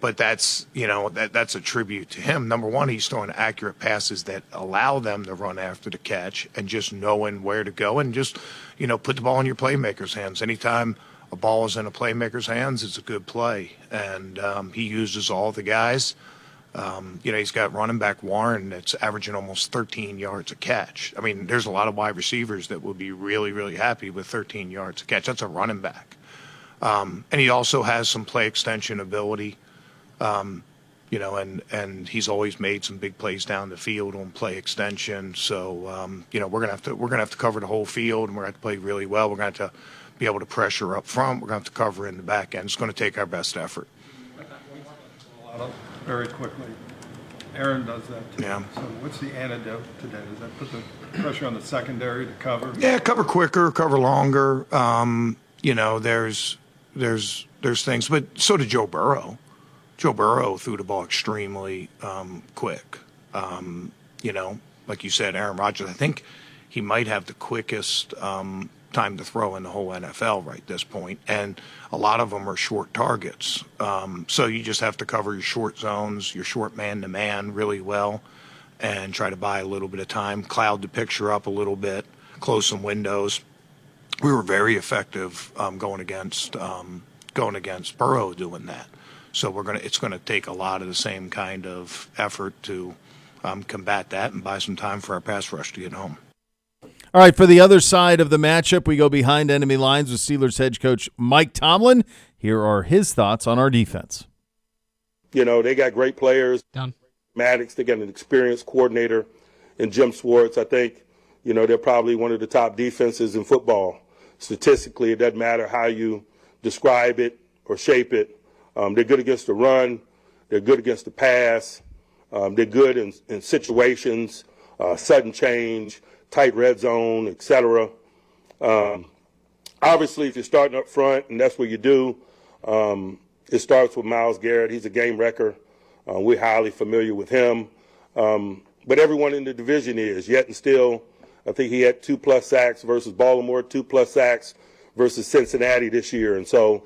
M: But that's, that's a tribute to him. Number one, he's throwing accurate passes that allow them to run after the catch and just knowing where to go and just, put the ball in your playmaker's hands. Anytime a ball is in a playmaker's hands, it's a good play. And he uses all the guys. He's got running back Warren that's averaging almost 13 yards a catch. I mean, there's a lot of wide receivers that would be really, really happy with 13 yards a catch. That's a running back. And he also has some play extension ability. And he's always made some big plays down the field on play extension. So, we're gonna have to cover the whole field, and we're gonna have to play really well. We're gonna have to be able to pressure up front. We're gonna have to cover in the back end. It's gonna take our best effort.
N: Very quickly. Aaron does that too.
M: Yeah.
N: So what's the antidote today? Does that put the pressure on the secondary to cover?
M: Yeah, cover quicker, cover longer. There's things, but so did Joe Burrow. Joe Burrow threw the ball extremely quick. Like you said, Aaron Rodgers, I think he might have the quickest time to throw in the whole NFL right this point, and a lot of them are short targets. So you just have to cover your short zones, your short man-to-man really well, and try to buy a little bit of time, cloud the picture up a little bit, close some windows. We were very effective going against Burrow doing that. So it's gonna take a lot of the same kind of effort to combat that and buy some time for our pass rush to get home.
A: All right, for the other side of the matchup, we go behind enemy lines with Steelers head coach Mike Tomlin. Here are his thoughts on our defense.
J: They got great players.
O: Done.
J: Maddox, they got an experienced coordinator in Jim Schwartz. I think, they're probably one of the top defenses in football. Statistically, it doesn't matter how you describe it or shape it. They're good against the run. They're good against the pass. They're good in situations, sudden change, tight red zone, etc. Obviously, if you're starting up front, and that's what you do, it starts with Myles Garrett. He's a game wrecker. We're highly familiar with him. But everyone in the division is. Yet and still, I think he had 2+ sacks versus Baltimore, 2+ sacks versus Cincinnati this year. And so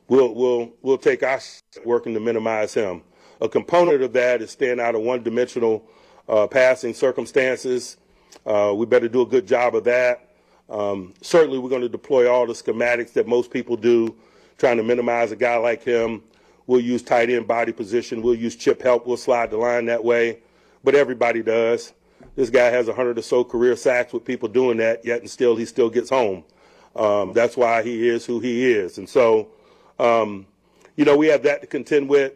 J: we'll take our working to minimize him. A component of that is staying out of one-dimensional passing circumstances. We better do a good job of that. Certainly, we're going to deploy all the schematics that most people do, trying to minimize a guy like him. We'll use tight end body position. We'll use chip help. We'll slide the line that way. But everybody does. This guy has 100 or so career sacks with people doing that, yet and still he still gets home. That's why he is who he is. And so, we have that to contend with.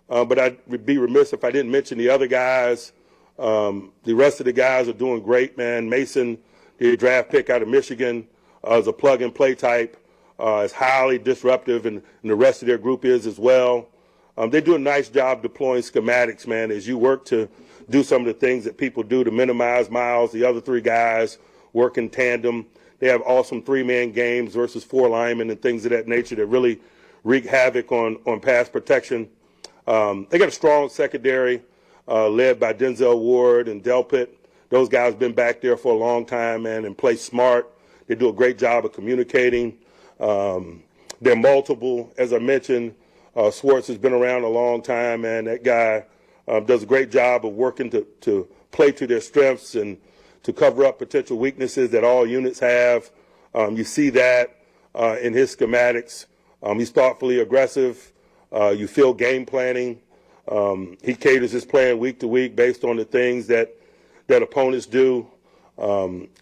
J: But I'd be remiss if I didn't mention the other guys. The rest of the guys are doing great, man. Mason, the draft pick out of Michigan, is a plug-and-play type. Is highly disruptive, and the rest of their group is as well. They do a nice job deploying schematics, man, as you work to do some of the things that people do to minimize Miles. The other three guys work in tandem. They have awesome three-man games versus four linemen and things of that nature that really wreak havoc on pass protection. They got a strong secondary led by Denzel Ward and Delpit. Those guys have been back there for a long time, man, and play smart. They do a great job of communicating. They're multiple. As I mentioned, Schwartz has been around a long time, and that guy does a great job of working to play to their strengths and to cover up potential weaknesses that all units have. You see that in his schematics. He's thoughtfully aggressive. You feel game planning. He caters his plan week to week based on the things that opponents do.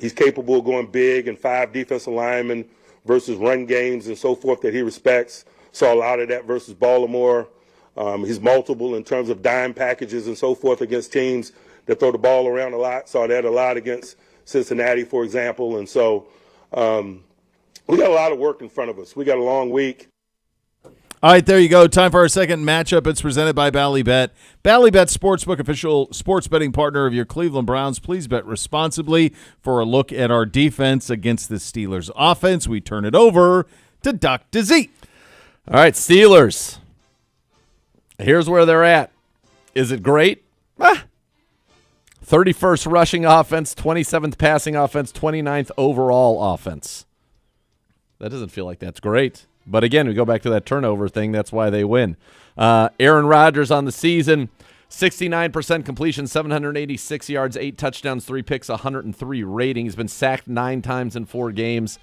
J: He's capable of going big and 5 defensive linemen versus run games and so forth that he respects. Saw a lot of that versus Baltimore. He's multiple in terms of dime packages and so forth against teams that throw the ball around a lot. Saw that a lot against Cincinnati, for example. And so we got a lot of work in front of us. We got a long week.
A: All right, there you go. Time for our second matchup. It's presented by Ballybet. Ballybet Sportsbook, official sports betting partner of your Cleveland Browns. Please bet responsibly. For a look at our defense against the Steelers offense, we turn it over to Dr. Z.
B: All right, Steelers. Here's where they're at. Is it great? 31st rushing offense, 27th passing offense, 29th overall offense. That doesn't feel like that's great. But again, we go back to that turnover thing. That's why they win. Aaron Rodgers on the season, 69% completion, 786 yards, 8 touchdowns, 3 picks, 103 rating. He's been sacked 9 times in 4 games.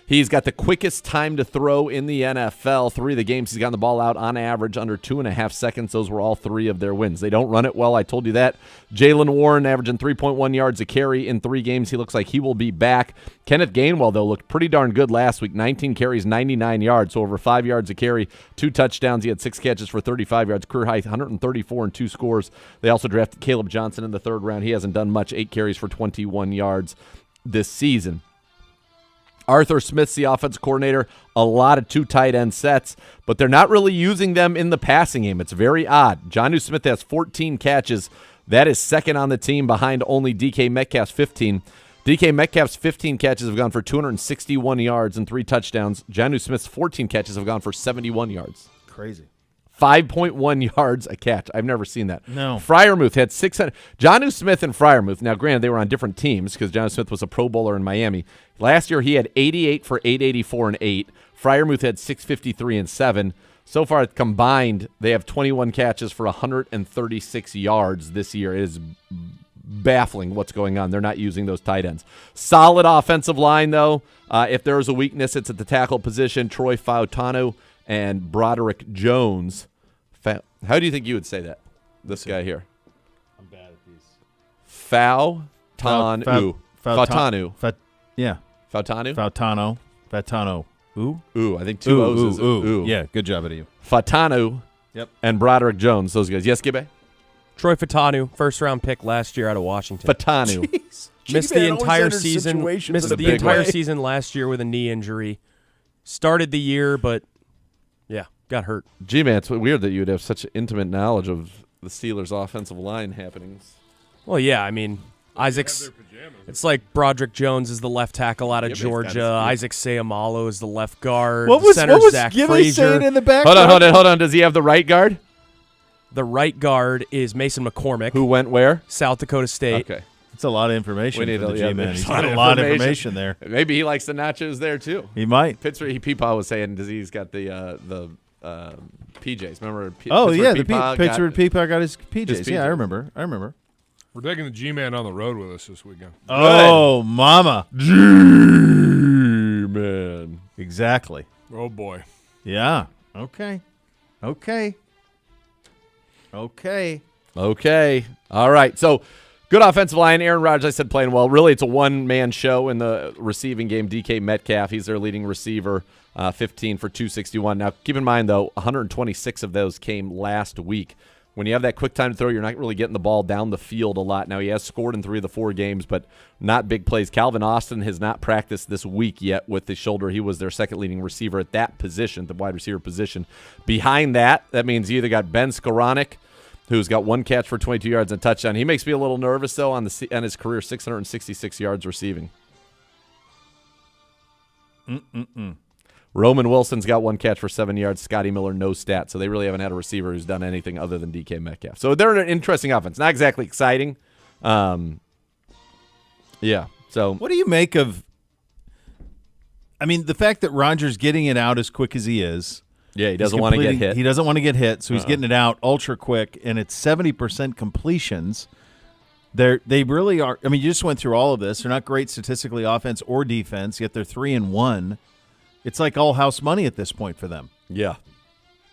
B: He's got the quickest time to throw in the NFL. 3 of the games he's gotten the ball out on average under 2.5 seconds. Those were all 3 of their wins. They don't run it well. I told you that. Jalen Warren averaging 3.1 yards a carry in 3 games. He looks like he will be back. Kenneth Gainwell, though, looked pretty darn good last week. 19 carries, 99 yards, so over 5 yards a carry, 2 touchdowns. He had 6 catches for 35 yards, career high 134 and 2 scores. They also drafted Caleb Johnson in the 3rd round. He hasn't done much, 8 carries for 21 yards this season. Arthur Smith's the offensive coordinator. A lot of 2 tight end sets, but they're not really using them in the passing game. It's very odd. Jonnu Smith has 14 catches. That is second on the team behind only DK Metcalf's 15. DK Metcalf's 15 catches have gone for 261 yards and 3 touchdowns. Jonnu Smith's 14 catches have gone for 71 yards.
A: Crazy.
B: 5.1 yards a catch. I've never seen that.
A: No.
B: Freiermuth had 600. Jonnu Smith and Freiermuth, now granted they were on different teams because Jonnu Smith was a Pro Bowler in Miami. Last year he had 88 for 884 and 8. Freiermuth had 653 and 7. So far combined, they have 21 catches for 136 yards this year. It is baffling what's going on. They're not using those tight ends. Solid offensive line, though. If there is a weakness, it's at the tackle position. Troy Fautanu and Broderick Jones. How do you think you would say that? This guy here.
A: I'm bad at these.
B: Fautanu.
A: Yeah.
B: Fautanu?
A: Fautano. Ooh?
B: Ooh, I think 2 O's is ooh.
A: Yeah, good job out of you.
B: Fautanu.
A: Yep.
B: And Broderick Jones, those guys. Yes, Gibbe?
O: Troy Fautanu, first-round pick last year out of Washington.
B: Fautanu.
O: Missed the entire season. Missed the entire season last year with a knee injury. Started the year, but got hurt.
B: G-Man, it's weird that you would have such intimate knowledge of the Steelers' offensive line happenings.
O: Well, yeah, I mean, it's like Broderick Jones is the left tackle out of Georgia. Isaac Seumalo is the left guard.
A: What was
O: Zach
A: Gibby
O: Frazier
A: saying in the background?
B: Hold on. Does he have the right guard?
O: The right guard is Mason McCormick.
B: Who went where?
O: South Dakota State.
B: Okay.
A: That's a lot of information.
B: We need
A: for the
B: a
A: G-Man. He's got a lot of information there.
B: Maybe he likes the nachos there too.
A: He might.
B: Pittsburgh. Peepaw was saying he's got the PJs. Remember?
A: Pittsburgh Peepaw got his PJs. Yeah, I remember.
C: We're taking the G-Man on the road with us this weekend.
A: Oh, mama.
B: G-Man.
A: Exactly.
C: Oh, boy.
A: Yeah. Okay.
B: All right. So, good offensive line. Aaron Rodgers, I said, playing well. Really, it's a one-man show in the receiving game. DK Metcalf, he's their leading receiver, 15 for 261. Now, keep in mind, though, 126 of those came last week. When you have that quick time to throw, you're not really getting the ball down the field a lot. Now, he has scored in 3 of the 4 games, but not big plays. Calvin Austin has not practiced this week yet with the shoulder. He was their second leading receiver at that position, the wide receiver position. Behind that means you either got Ben Skoranek, who's got 1 catch for 22 yards and a touchdown. He makes me a little nervous, though, on his career, 666 yards receiving. Roman Wilson's got 1 catch for 7 yards. Scotty Miller, no stat. So they really haven't had a receiver who's done anything other than DK Metcalf. So they're an interesting offense. Not exactly exciting. So
A: what do you make of? I mean, the fact that Rodgers getting it out as quick as he is.
B: Yeah, he doesn't want to get hit.
A: He doesn't want to get hit, so he's getting it out ultra quick, and it's 70% completions. They really are. I mean, you just went through all of this. They're not great statistically, offense or defense, yet they're 3-1. It's like all house money at this point for them.
B: Yeah.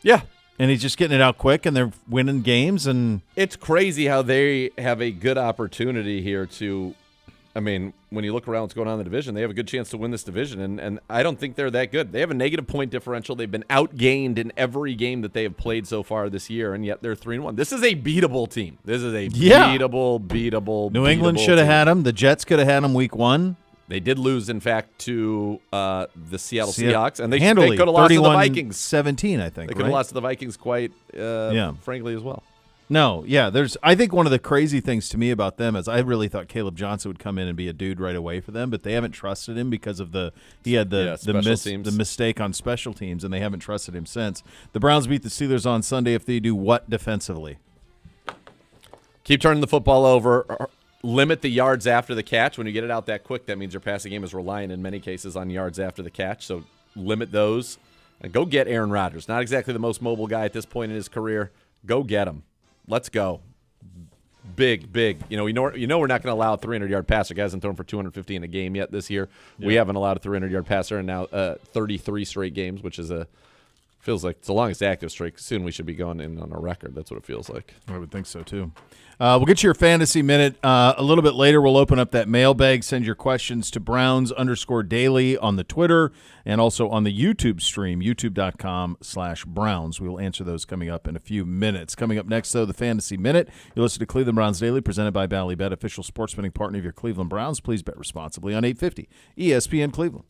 A: And he's just getting it out quick, and they're winning games. And
B: it's crazy how they have a good opportunity here to. I mean, when you look around what's going on in the division, they have a good chance to win this division, and I don't think they're that good. They have a negative point differential. They've been outgained in every game that they have played so far this year, and yet they're 3-1. This is a beatable team. This is a beatable
A: New England should have had them. The Jets could have had them week 1.
B: They did lose, in fact, to the Seattle Seahawks, and they
A: handily,
B: could have lost to the Vikings.
A: 17, I think.
B: They could have lost to the Vikings quite frankly as well.
A: No, yeah. I think one of the crazy things to me about them is I really thought Caleb Johnson would come in and be a dude right away for them, but they haven't trusted him because of the mistake on special teams, and they haven't trusted him since. The Browns beat the Steelers on Sunday. If they do what defensively?
B: Keep turning the football over. Limit the yards after the catch. When you get it out that quick, that means your passing game is reliant in many cases on yards after the catch. So limit those. And go get Aaron Rodgers. Not exactly the most mobile guy at this point in his career. Go get him. Let's go. Big. You know we're not going to allow a 300-yard passer. Guy hasn't thrown for 250 in a game yet this year. Yeah. We haven't allowed a 300-yard passer in now 33 straight games, which is feels like it's the longest active streak. Soon we should be going in on a record. That's what it feels like.
A: I would think so, too. We'll get to your fantasy minute a little bit later. We'll open up that mailbag. Send your questions to Browns_daily on the Twitter and also on the YouTube stream, youtube.com/Browns. We will answer those coming up in a few minutes. Coming up next, though, the fantasy minute. You'll listen to Cleveland Browns Daily, presented by Ballybet, official sports betting partner of your Cleveland Browns. Please bet responsibly on 850 ESPN Cleveland.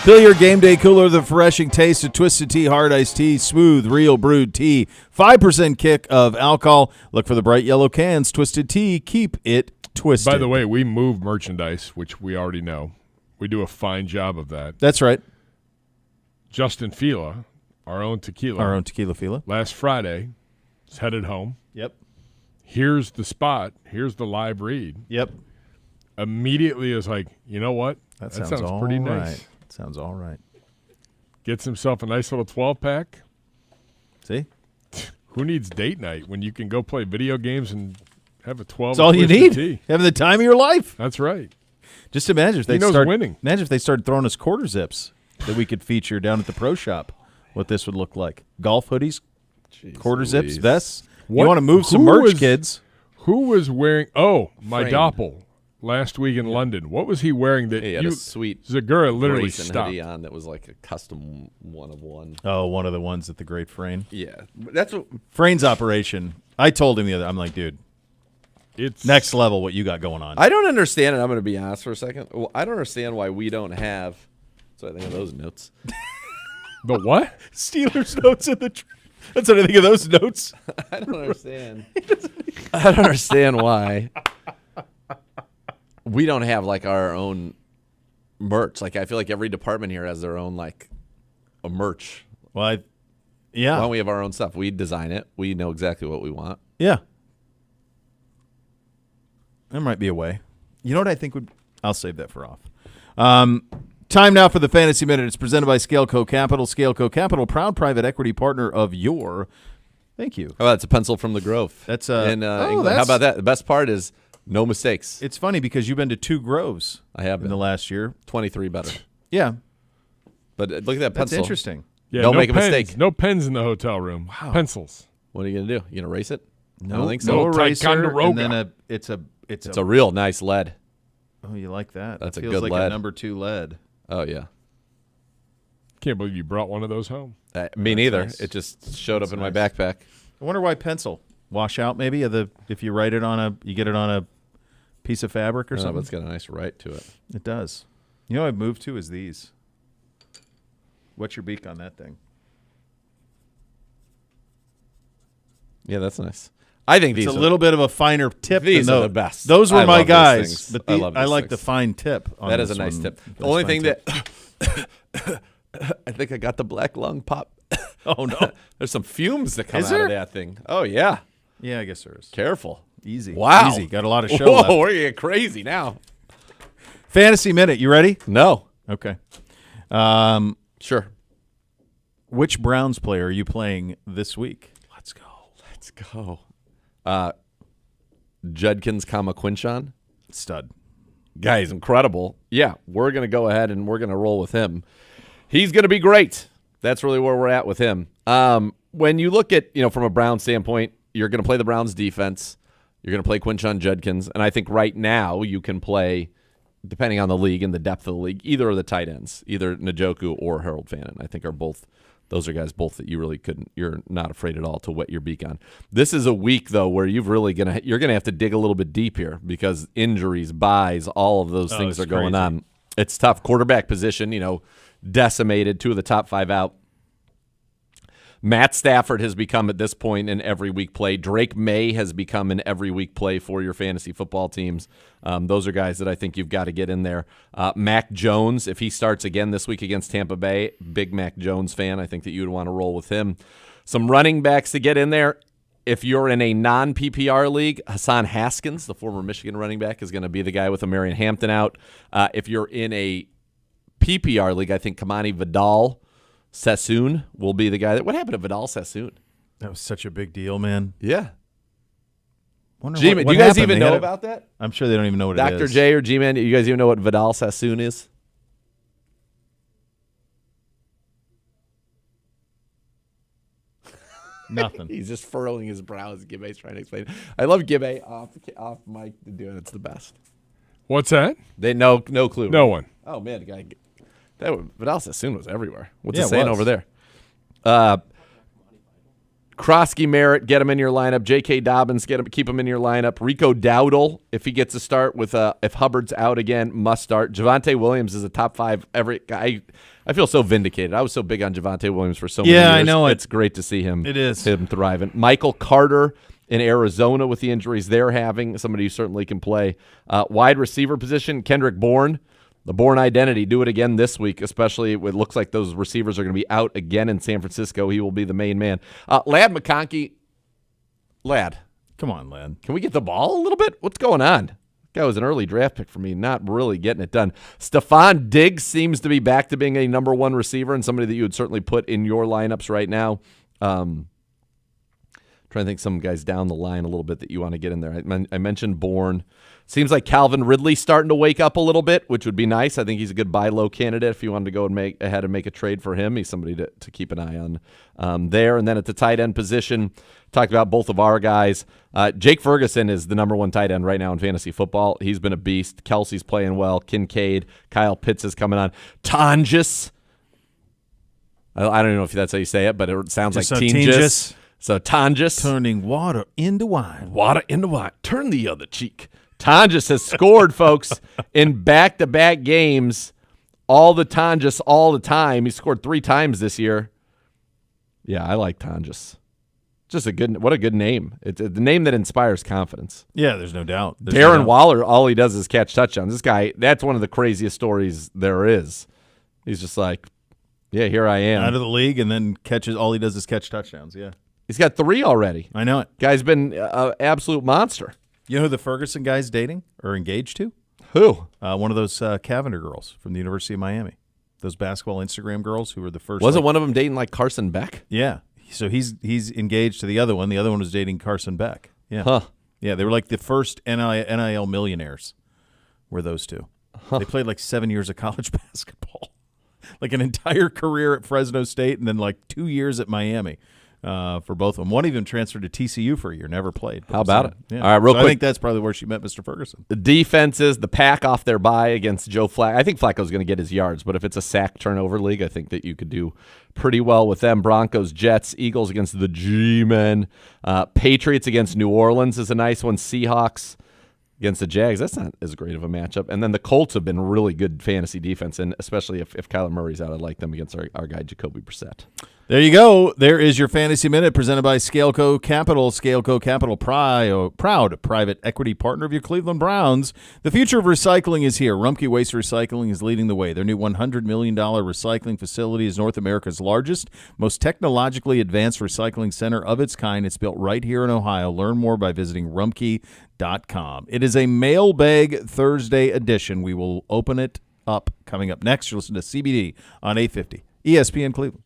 A: Fill your game day cooler with the refreshing taste of Twisted Tea Hard Iced Tea, smooth, real brewed tea. 5% kick of alcohol. Look for the bright yellow cans. Twisted Tea, keep it twisted.
C: By the way, we move merchandise, which we already know. We do a fine job of that.
A: That's right.
C: Justin Fila, our own tequila
A: Fila.
C: Last Friday, is headed home.
A: Yep.
C: Here's the spot. Here's the live read.
A: Yep.
C: Immediately is like, you know what?
A: That sounds
C: pretty
A: all
C: nice.
A: right. Sounds all right.
C: Gets himself a nice little 12-pack.
A: See?
C: Who needs date night when you can go play video games and have a 12?
A: That's all you need.
C: Tea?
A: Having the time of your life.
C: That's right.
A: Just imagine if they
C: winning.
A: Imagine if they started throwing us quarter zips that we could feature down at the pro shop. What this would look like: golf hoodies, quarter zips, vests. You want to move some merch, kids?
C: Who was wearing? Oh, my
B: Framed.
C: Doppel. Last week in London, what was he wearing that
B: He had a sweet
C: Zagura literally
B: Grayson
C: stopped?
B: hoodie on that was like a custom one of one.
A: Oh, one of the ones at the Great Frayne.
B: Yeah, that's what
A: Frayne's operation. I told him the other. I'm like, dude,
C: it's
A: next level. What you got going on?
B: I don't understand, and I'm going to be honest for a second. Well, I don't understand why we don't have. So I think of those notes.
C: The what?
A: Steelers notes in the. That's what I think of those notes.
B: I don't understand. I don't understand why we don't have like our own merch. Like I feel like every department here has their own like a merch.
A: Well, yeah.
B: Why don't we have our own stuff? We design it. We know exactly what we want.
A: Yeah. There might be a way. You know what I think would? I'll save that for off. Time now for the Fantasy Minute. It's presented by Scaleco Capital. Scaleco Capital, proud private equity partner of your. Thank you.
B: Oh, that's a pencil from the Grove.
A: That's
B: in England. How about that? The best part is no mistakes.
A: It's funny because you've been to 2 Groves.
B: I have
A: in the last year.
B: 23 better.
A: Yeah,
B: but look at that pencil.
A: That's interesting.
C: Yeah,
B: don't
C: no
B: make a
C: pens,
B: mistake.
C: No pens in the hotel room. Wow. Pencils.
B: What are you gonna do? You gonna erase it?
A: No,
B: I don't think so.
A: no eraser.
C: Ticonderoga.
A: And then it's
B: a real nice lead.
A: Oh, you like that?
B: That's
A: that
B: a
A: feels
B: good
A: like
B: lead.
A: a number 2 lead.
B: Oh yeah.
C: Can't believe you brought one of those home.
B: Me neither.
A: nice.
B: It just showed
A: That's
B: up in my
A: nice.
B: backpack.
A: I wonder why pencil wash out. Maybe if you write it on you get it on a piece of fabric or something.
B: But it's got a nice write to it.
A: It does. You know what I've moved to is these. What's your beak on that thing?
B: Yeah, that's nice. I think
A: It's
B: these
A: a little bit of a finer tip.
B: These
A: than
B: are
A: those.
B: the best.
A: Those were
B: I
A: my
B: love these
A: guys,
B: things.
A: but
B: I love
A: I
B: these
A: like the
B: things.
A: fine tip. On
B: That is
A: this
B: a nice
A: one.
B: tip. The
A: Nice
B: only
A: fine
B: thing
A: tip.
B: that I think I got the black lung pop.
A: Oh no,
B: there's some fumes that come
A: Is
B: out
A: there?
B: of that thing. Oh yeah.
A: Yeah, I guess there is.
B: Careful.
A: Easy.
B: Wow.
A: Easy. Got a lot of show
B: Whoa,
A: left.
B: we're gonna get crazy now.
A: Fantasy Minute. You ready?
B: No.
A: Okay.
B: Sure.
A: Which Browns player are you playing this week?
B: Let's go. Judkins, Quinchon.
A: Stud.
B: Guy is incredible. Yeah, we're going to go ahead and we're going to roll with him. He's going to be great. That's really where we're at with him. When you look at, from a Brown standpoint, you're going to play the Browns defense. You're going to play Quinchon Judkins. And I think right now you can play, depending on the league and the depth of the league, either of the tight ends, either Njoku or Harold Fannin. I think those are guys both that you really you're not afraid at all to wet your beak on. This is a week though where you're going to have to dig a little bit deep here because injuries, buys, all of those things are going on. It's tough. Quarterback position, decimated, 2 of the top 5 out. Matt Stafford has become at this point an every week play. Drake May has become an every week play for your fantasy football teams. Those are guys that I think you've got to get in there. Mac Jones, if he starts again this week against Tampa Bay, big Mac Jones fan. I think that you would want to roll with him. Some running backs to get in there. If you're in a non-PPR league, Hassan Haskins, the former Michigan running back, is going to be the guy with Marion Hampton out. If you're in a PPR league, I think Kamani Vidal Sassoon will be the guy. What happened to Vidal Sassoon?
A: That was such a big deal, man.
B: Yeah.
A: G-Man,
B: do you guys even know about that?
A: I'm sure they don't even know what it is.
B: Dr. J or G-Man, you guys even know what Vidal Sassoon is?
A: Nothing.
B: He's just furrowing his brows. Gibbe's trying to explain. I love Gibbe off mic to do it. It's the best.
C: What's that?
B: They no clue.
C: No one.
B: Oh man, the guy. Vidal Sassoon was everywhere. What's
A: Yeah,
B: it saying
A: it was.
B: over there? Krosky Merritt, get him in your lineup. J.K. Dobbins, keep him in your lineup. Rico Dowdle, if he gets a start if Hubbard's out again, must start. Javonte Williams is a top 5 every guy. I feel so vindicated. I was so big on Javonte Williams for so many years.
A: Yeah, I know it.
B: It's great to see him.
A: It is.
B: Him thriving. Michael Carter in Arizona with the injuries they're having, somebody who certainly can play. Wide receiver position, Kendrick Bourne. The Bourne identity, do it again this week, especially it looks like those receivers are going to be out again in San Francisco. He will be the main man. Ladd McConkey. Ladd.
A: Come on, Ladd.
B: Can we get the ball a little bit? What's going on? That guy was an early draft pick for me, not really getting it done. Stephon Diggs seems to be back to being a number 1 receiver and somebody that you would certainly put in your lineups right now. Trying to think some guys down the line a little bit that you want to get in there. I mentioned Bourne. Seems like Calvin Ridley's starting to wake up a little bit, which would be nice. I think he's a good buy low candidate if you wanted to go and make a trade for him. He's somebody to keep an eye on there. And then at the tight end position, talked about both of our guys. Jake Ferguson is the number 1 tight end right now in fantasy football. He's been a beast. Kelsey's playing well. Kincaid, Kyle Pitts is coming on. Tonjes. I don't know if that's how you say it, but it sounds like Tonjes. So Tonjes.
A: Turning water into wine.
B: Water into wine. Turn the other cheek. Tonjes has scored, folks, in back-to-back games. All the Tonjes all the time. He scored 3 times this year. Yeah, I like Tonjes. Just what a good name. It's the name that inspires confidence.
A: Yeah, there's no doubt.
B: Darren Waller, all he does is catch touchdowns. This guy, that's one of the craziest stories there is. He's just like, yeah, here I am.
A: Out of the league and then all he does is catch touchdowns, yeah.
B: He's got 3 already.
A: I know it.
B: Guy's been an absolute monster.
A: You know who the Ferguson guy's dating or engaged to?
B: Who?
A: One of those Cavender girls from the University of Miami. Those basketball Instagram girls who were the first.
B: Wasn't one of them dating like Carson Beck?
A: Yeah. So he's engaged to the other one. The other one was dating Carson Beck. Yeah.
B: Huh.
A: Yeah, they were like the first NIL millionaires were those two. Huh. They played like 7 years of college basketball. Like an entire career at Fresno State and then like 2 years at Miami. For both of them. One even transferred to TCU for a year, never played.
B: How about it?
A: Yeah.
B: All right, real quick.
A: I think that's probably where she met Mr. Ferguson.
B: The defenses, the pack off their bye against Joe Flacco. I think Flacco's going to get his yards, but if it's a sack turnover league, I think that you could do pretty well with them. Broncos, Jets, Eagles against the G-Men. Patriots against New Orleans is a nice one. Seahawks against the Jags. That's not as great of a matchup. And then the Colts have been really good fantasy defense, and especially if Kyler Murray's out, I like them against our guy Jacoby Brissett.
A: There you go. There is your Fantasy Minute presented by Scaleco Capital. Scaleco Capital, proud private equity partner of your Cleveland Browns. The future of recycling is here. Rumpke Waste Recycling is leading the way. Their new $100 million recycling facility is North America's largest, most technologically advanced recycling center of its kind. It's built right here in Ohio. Learn more by visiting rumpke.com. It is a Mailbag Thursday edition. We will open it up coming up next. You'll listen to CBD on 850 ESPN Cleveland.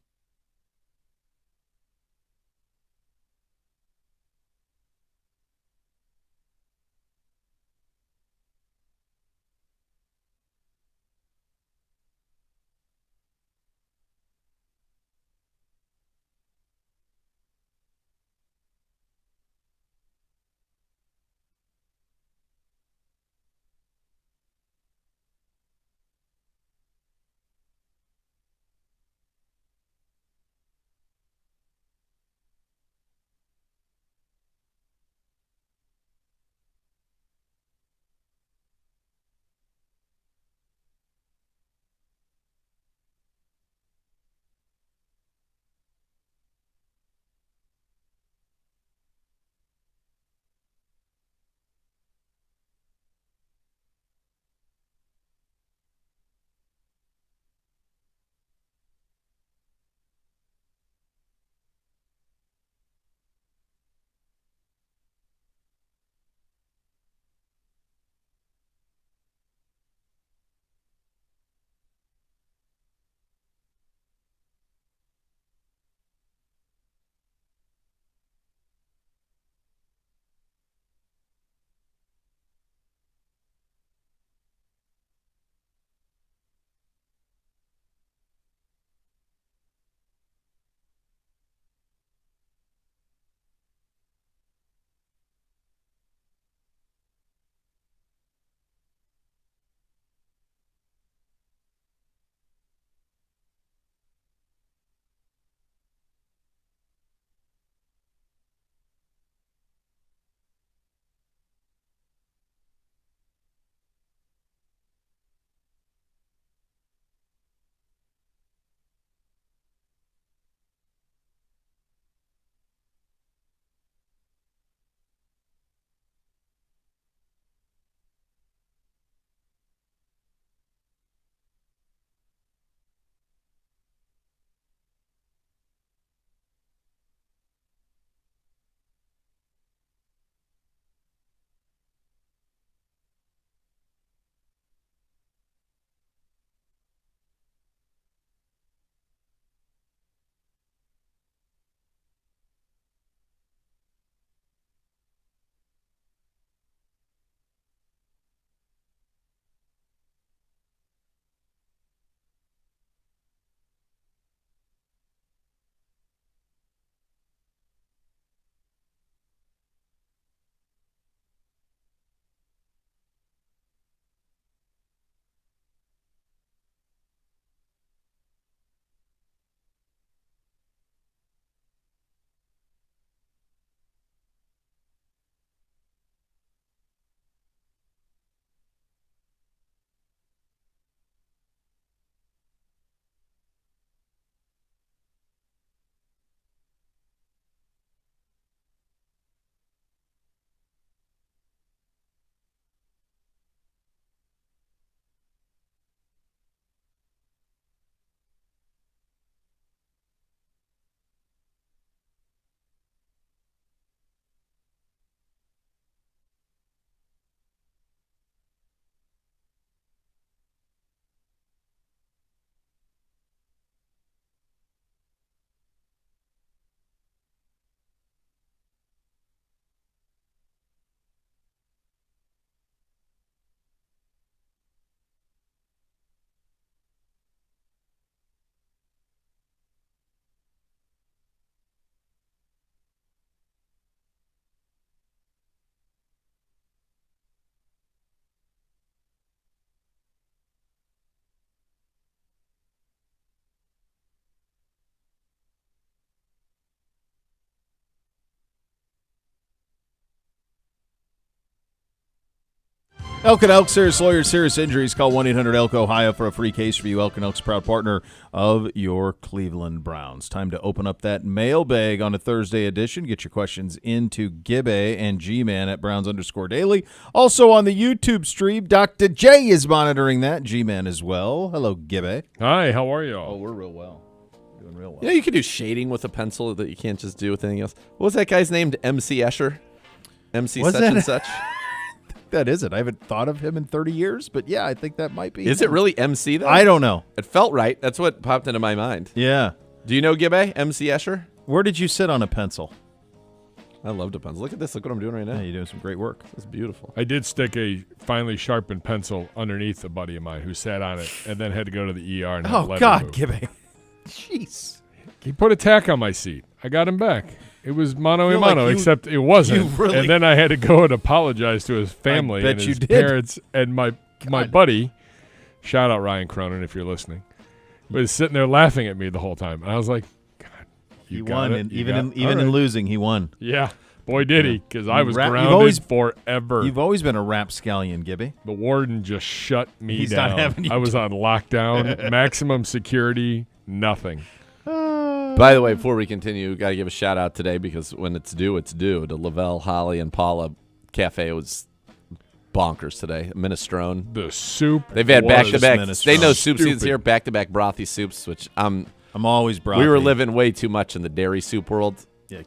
A: Elk and Elk, serious lawyers, serious injuries. Call 1-800-ELK-OHIO for a free case review. Elk and Elk's proud partner of your Cleveland Browns. Time to open up that mailbag on a Thursday edition. Get your questions into Gibbe and G-Man at Browns_Daily. Also on the YouTube stream, Dr. J is monitoring that. G-Man as well. Hello, Gibbe.
C: Hi, how are you all?
A: Oh, we're real well. Doing real well.
B: You know, you can do shading with a pencil that you can't just do with anything else. What was that guy's name? MC Escher? MC
A: Was
B: such
A: that-
B: and such?
A: That is it. I haven't thought of him in 30 years, but yeah, I think that might be.
B: Is it really MC, though?
A: I don't know.
B: It felt right. That's what popped into my mind.
A: Yeah.
B: Do you know Gibbe? MC Escher?
A: Where did you sit on a pencil?
B: I loved a pencil. Look at this. Look what I'm doing right now.
A: Yeah, you're doing some great work.
B: It's beautiful.
C: I did stick a finely sharpened pencil underneath a buddy of mine who sat on it and then had to go to the ER and have
A: Oh,
C: lead
A: God,
C: removed.
A: Gibbe. Jeez.
C: He put a tack on my seat. I got him back. It was mano a
A: feel like
C: mano,
A: you-
C: except it wasn't.
A: you really-
C: And then I had to go and apologize to his family
A: bet
C: and
A: you
C: his
A: did.
C: parents and my buddy. Shout out Ryan Cronin if you're listening. Was sitting there laughing at me the whole time, and I was like, "God,
A: He
C: you got
A: won,
C: it.
A: and
C: You
A: even
C: got
A: in,
C: it.
A: even
C: All
A: in
C: right."
A: losing, he won.
C: Yeah, boy did he, because I was
A: You've
C: grounded
A: always-
C: forever.
A: You've always been a rapscallion, Gibby.
C: The warden just shut me
A: He's
C: down.
A: not having you
C: I was on lockdown, maximum security, nothing.
B: By the way, before we continue, got to give a shout out today because when it's due, it's due. To Lavelle, Holly, and Paula Cafe was bonkers today. Minestrone.
C: The soup.
B: They've had
C: was
B: back-to-back.
A: minestrone.
B: They know soup seasons
C: Stupid.
B: here. Back-to-back brothy soups, which
A: I'm always brothy.
B: we were living way too much in the dairy soup world.
A: Yeah,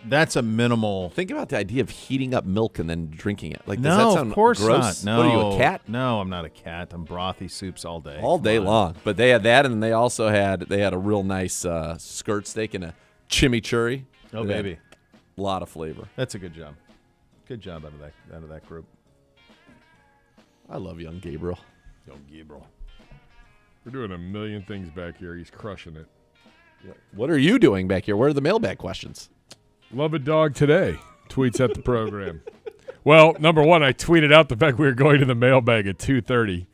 A: that's a minimal.
B: Think about the idea of heating up milk and then drinking it. Like, does
A: No,
B: that sound
A: of course
B: gross?
A: not. No,
B: What are you, a cat?
A: No, I'm not a cat. I'm brothy soups all day.
B: All day long. But they had that, and they also had a real nice skirt steak and a chimichurri.
A: Oh,
B: They had
A: baby.
B: a lot of flavor.
A: That's a good job. Good job out of that group.
B: I love young Gabriel.
A: Young Gabriel.
C: We're doing a million things back here. He's crushing it.
B: What are you doing back here? Where are the mailbag questions?
C: Love a dog today. Tweets at the program. Well, number one, I tweeted out the fact we were going to the mailbag at 2:30.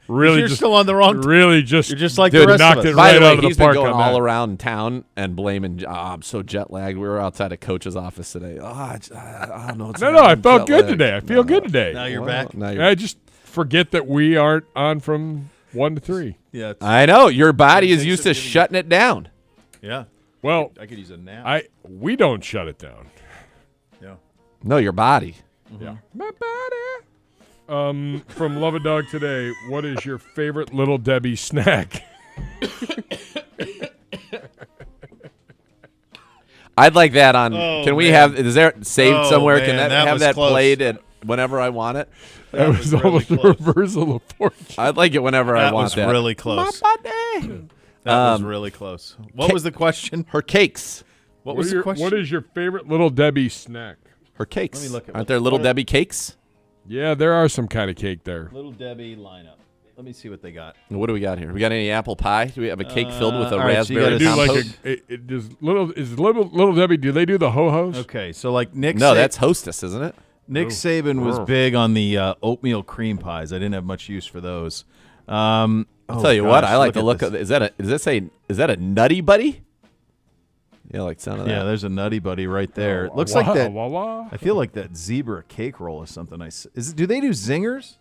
C: Really,
A: You're
C: just
A: still on the wrong.
C: Really, just
A: You're just like
C: dude,
A: the rest
C: knocked
A: of us.
C: it
B: By
C: right
B: the way,
C: out of the
B: he's been
C: park
B: going
C: on
B: all
C: that.
B: around town and blaming. I'm so jet lagged. We were outside of Coach's office today. I don't know.
C: No, I felt good today. I feel good today.
A: Now you're back.
B: Now you're
C: I just forget that we aren't on from 1 to 3.
A: Yeah.
B: I know your body is
A: Takes
B: used
A: some
B: to
A: getting-
B: shutting it down.
A: Yeah.
C: Well,
A: I could use a nap.
C: we don't shut it down.
A: Yeah.
B: No, your body.
C: Yeah. My body. From Love a Dog today, what is your favorite Little Debbie snack?
B: I'd like that on.
A: Oh,
B: can we
A: man.
B: have? Is there saved
A: Oh,
B: somewhere?
A: man,
B: Can that
A: that
B: have
A: was
B: that
A: close.
B: played at whenever I want it?
C: That was
A: really
C: almost a
A: close.
C: reversal of fortune.
B: I'd like it whenever I
A: That
B: want
A: was
B: that.
A: really close.
B: My body.
A: That was really close. What was the question?
B: Her cakes.
A: What was the question?
C: What is your favorite Little Debbie snack?
B: Her cakes.
A: Let me look at
B: Aren't
A: what-
B: there Little
A: what are-
B: Debbie cakes?
C: Yeah, there are some kind of cake there.
A: Little Debbie lineup. Let me see what they got.
B: What do we got here? We got any apple pie? Do we have a cake filled with a
A: all right, so you
B: raspberry
C: They do like
B: compote?
C: Little Debbie. Do they do the ho hos?
A: Okay, so like Nick.
B: No, that's Hostess, isn't it?
A: Nick
C: Oh.
A: Saban was
C: Oh.
A: big on the oatmeal cream pies. I didn't have much use for those.
B: I'll tell you what. I like the look
A: of
B: of. Is that a Nutty Buddy? Yeah, I like the sound of that.
A: Yeah, there's a Nutty Buddy right there. It looks
C: Wah,
A: like that.
C: wah, wah.
A: I feel like that zebra cake roll is something do they do zingers?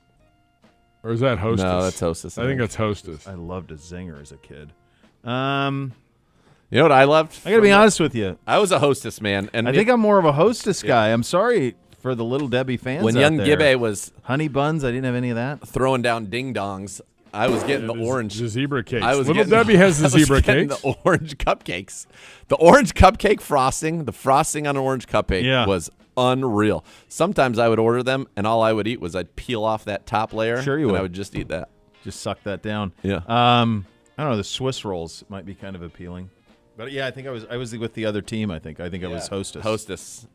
C: Or is that Hostess?
B: No, that's Hostess.
C: I think that's Hostess.
A: I loved a zinger as a kid.
B: You know what I loved?
A: I got to be honest with you.
B: I was a Hostess man, and
A: I think I'm more of a Hostess guy. I'm sorry for the Little Debbie fans
B: when
A: out
B: young
A: there.
B: Gibbe was
A: Honey buns, I didn't have any of that.
B: throwing down ding dongs, I was getting the orange.
C: The zebra cakes.
B: I was
C: Little
B: getting-
C: Debbie has the
B: I was
C: zebra
B: getting
C: cakes.
B: The orange cupcakes. The orange cupcake frosting, the frosting on an orange cupcake
A: Yeah.
B: was unreal. Sometimes I would order them, and all I would eat was I'd peel off that top layer.
A: Sure you
B: and
A: would.
B: I would just eat that.
A: Just suck that down.
B: Yeah.
A: I don't know. The Swiss rolls might be kind of appealing, but yeah, I think I was with the other team. I think I was Hostess.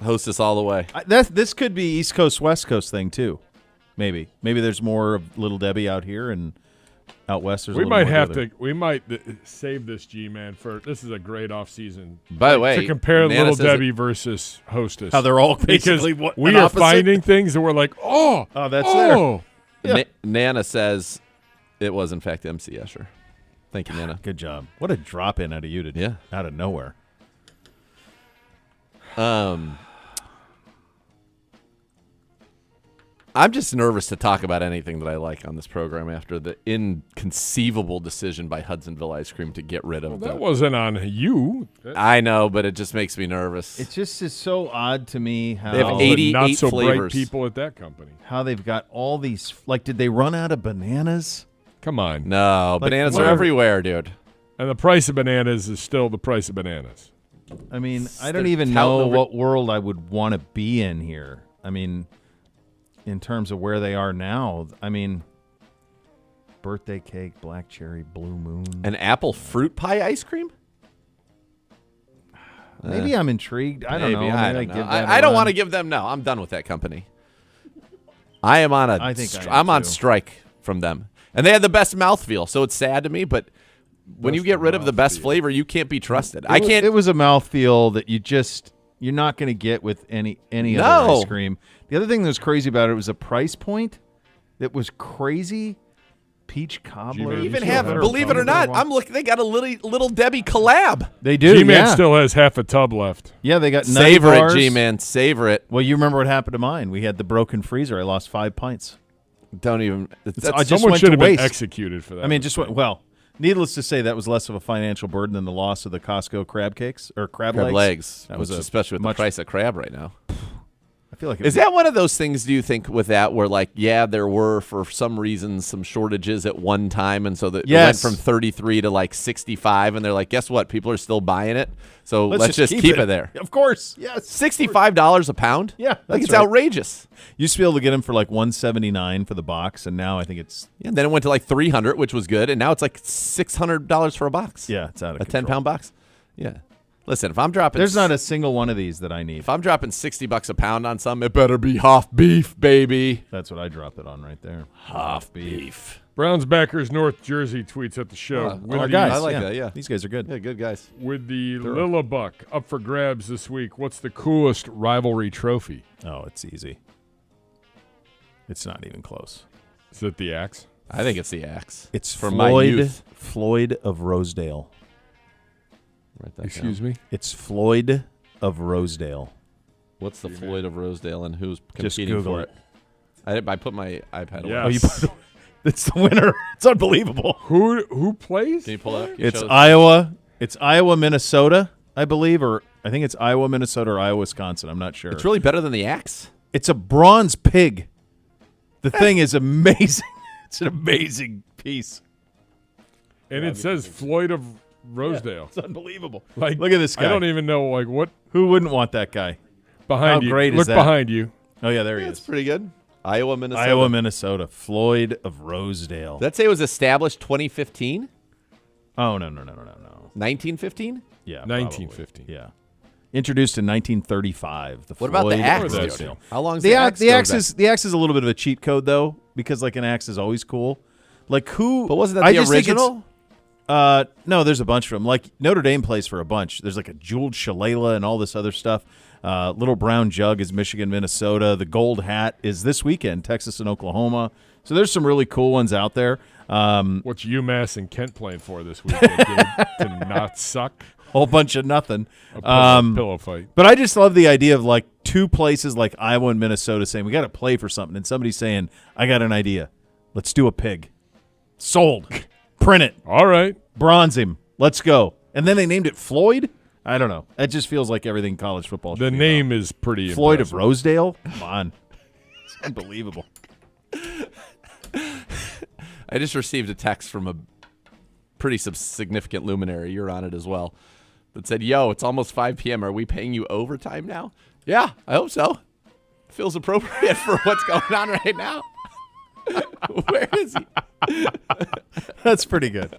B: Hostess all the way.
A: This could be East Coast West Coast thing too. Maybe there's more of Little Debbie out here and out west. There's a
C: We
A: little
C: might
A: more
C: have
A: other.
C: to. We might save this G-Man for. This is a great off season.
B: By the way,
C: to compare
B: Nana
C: Little
B: says
C: Debbie versus Hostess.
A: How they're all
C: because
A: basically
C: we
A: an
C: are
A: opposite.
C: finding things that we're like, oh,
A: that's there.
C: Yeah.
B: Nana says it was in fact MC Escher. Thank you, Nana.
A: Good job. What a drop in out of you out of nowhere.
B: I'm just nervous to talk about anything that I like on this program after the inconceivable decision by Hudsonville Ice Cream to get rid of
C: that wasn't on you.
B: I know, but it just makes me nervous.
A: It just is so odd to me how
B: they have 88
C: not so
B: flavors.
C: bright people at that company.
A: How they've got all these. Like, did they run out of bananas?
C: Come on.
B: No,
A: Like,
B: bananas are
A: where-
B: everywhere, dude.
C: And the price of bananas is still the price of bananas.
A: I mean, I don't
B: They're
A: even
B: touting
A: know
B: over-
A: what world I would want to be in here. I mean, in terms of where they are now, I mean, birthday cake, black cherry, blue moon.
B: An apple fruit pie ice cream?
A: Maybe I'm intrigued. I don't know. Maybe
B: I don't
A: give
B: know.
A: that
B: I
A: a
B: don't
A: run.
B: want to give them. No, I'm done with that company. I am on a.
A: I think I am
B: I'm on
A: too.
B: strike from them, and they had the best mouthfeel. So it's sad to me, but when you get rid of the best flavor, you can't be trusted. I can't.
A: It was a mouthfeel that you're not going to get with any
B: No.
A: other ice cream. The other thing that was crazy about it was a price point that was crazy. Peach cobbler.
B: They even have, believe it or not, I'm looking. They got a little Debbie collab.
A: They do.
C: G-Man
A: yeah.
C: still has half a tub left.
A: Yeah, they got
B: Savor
A: bars.
B: it, G-Man. Savor it.
A: Well, you remember what happened to mine? We had the broken freezer. I lost 5 pints.
B: Don't even.
A: I just
C: Someone
A: went
C: should
A: to
C: have been
A: waste.
C: executed for that.
A: I mean, just went well. Needless to say, that was less of a financial burden than the loss of the Costco crab cakes or crab legs.
B: That was especially with the price of crab right now.
A: I feel like
B: Is that one of those things, do you think, with that where, like, yeah, there were, for some reason, some shortages at one time, and so that it went from 33 to, like, 65, and they're like, guess what? People are still buying it, so let's just keep it there.
A: Of course, yes.
B: $65 a pound?
A: Yeah,
B: Like,
A: that's
B: it's
A: right.
B: outrageous.
A: You used to be able to get them for like $179 for the box, and now I think it's
B: Yeah, and then it went to, like, $300, which was good, and now it's, like, $600 for a box.
A: yeah, it's out of
B: A
A: control.
B: 10-pound box? Yeah. Listen, if I'm dropping...
A: There's not a single one of these that I need.
B: If I'm dropping $60 a pound on something, it better be half beef, baby.
A: That's what I dropped it on right there.
B: Half beef.
C: Browns backers North Jersey tweets at the show. With
A: Our
C: the-
A: guys,
B: I like that, yeah.
A: These guys are good.
B: Yeah, good guys.
C: With the Lillabuck up for grabs this week, what's the coolest rivalry trophy?
A: Oh, it's easy. It's not even close.
C: Is it the axe?
B: I think it's the axe.
A: It's
B: from my
A: Floyd,
B: youth.
A: Floyd of Rosedale.
B: Write that
C: Excuse
B: down.
C: me?
A: It's Floyd of Rosedale.
B: What's the Floyd of Rosedale and who's
A: Just
B: competing
A: Google
B: for
A: it.
B: it? I put my iPad away.
C: Yeah.
A: Oh, you put it's the winner. It's unbelievable.
C: Who plays?
B: Can you pull up?
A: It's Iowa. It's Iowa, Minnesota, I believe, or I think it's Iowa, Minnesota, or Iowa, Wisconsin. I'm not sure.
B: It's really better than the axe?
A: It's a bronze pig. The thing is amazing. It's an amazing piece.
C: And it says Floyd of Rosedale.
A: It's unbelievable.
C: Like,
A: look at this guy.
C: I don't even know like what
A: Who wouldn't want that guy?
C: behind
A: How
C: you.
A: great is
C: Look
A: that?
C: behind you.
A: Oh yeah, there he
B: That's
A: is.
B: pretty good. Iowa, Minnesota.
A: Iowa, Minnesota. Floyd of Rosedale.
B: Did that say it was established 2015?
A: Oh no.
B: 1915?
A: Yeah,
C: 1950.
A: probably. Yeah. Introduced in 1935. The
B: What about the
A: Floyd
B: axe,
A: of
B: dude?
A: Rosedale.
B: How long's
A: The axe? The
B: go
A: axe
B: back?
A: is the axe is a little bit of a cheat code though, because like an axe is always cool. Like who?
B: But wasn't that
A: I
B: the
A: just think it's-
B: original?
A: No, there's a bunch of them. Like Notre Dame plays for a bunch. There's like a jeweled shillelagh and all this other stuff. Little brown jug is Michigan, Minnesota. The gold hat is this weekend, Texas and Oklahoma. So there's some really cool ones out there.
C: What's UMass and Kent playing for this weekend? Dude? To not suck?
A: Whole bunch of nothing.
C: A pillow fight.
A: But I just love the idea of like two places like Iowa and Minnesota saying we got to play for something, and somebody saying I got an idea. Let's do a pig. Sold. Print it.
C: All right.
A: Bronze him. Let's go. And then they named it Floyd. I don't know. It just feels like everything college football.
C: The
A: should be
C: name
A: about.
C: is pretty
A: Floyd
C: impressive.
A: of Rosedale. Come on, it's unbelievable.
B: I just received a text from a pretty significant luminary. You're on it as well. That said, yo, it's almost 5 p.m. Are we paying you overtime now? Yeah, I hope so. Feels appropriate for what's going on right now. Where is he?
A: That's pretty good.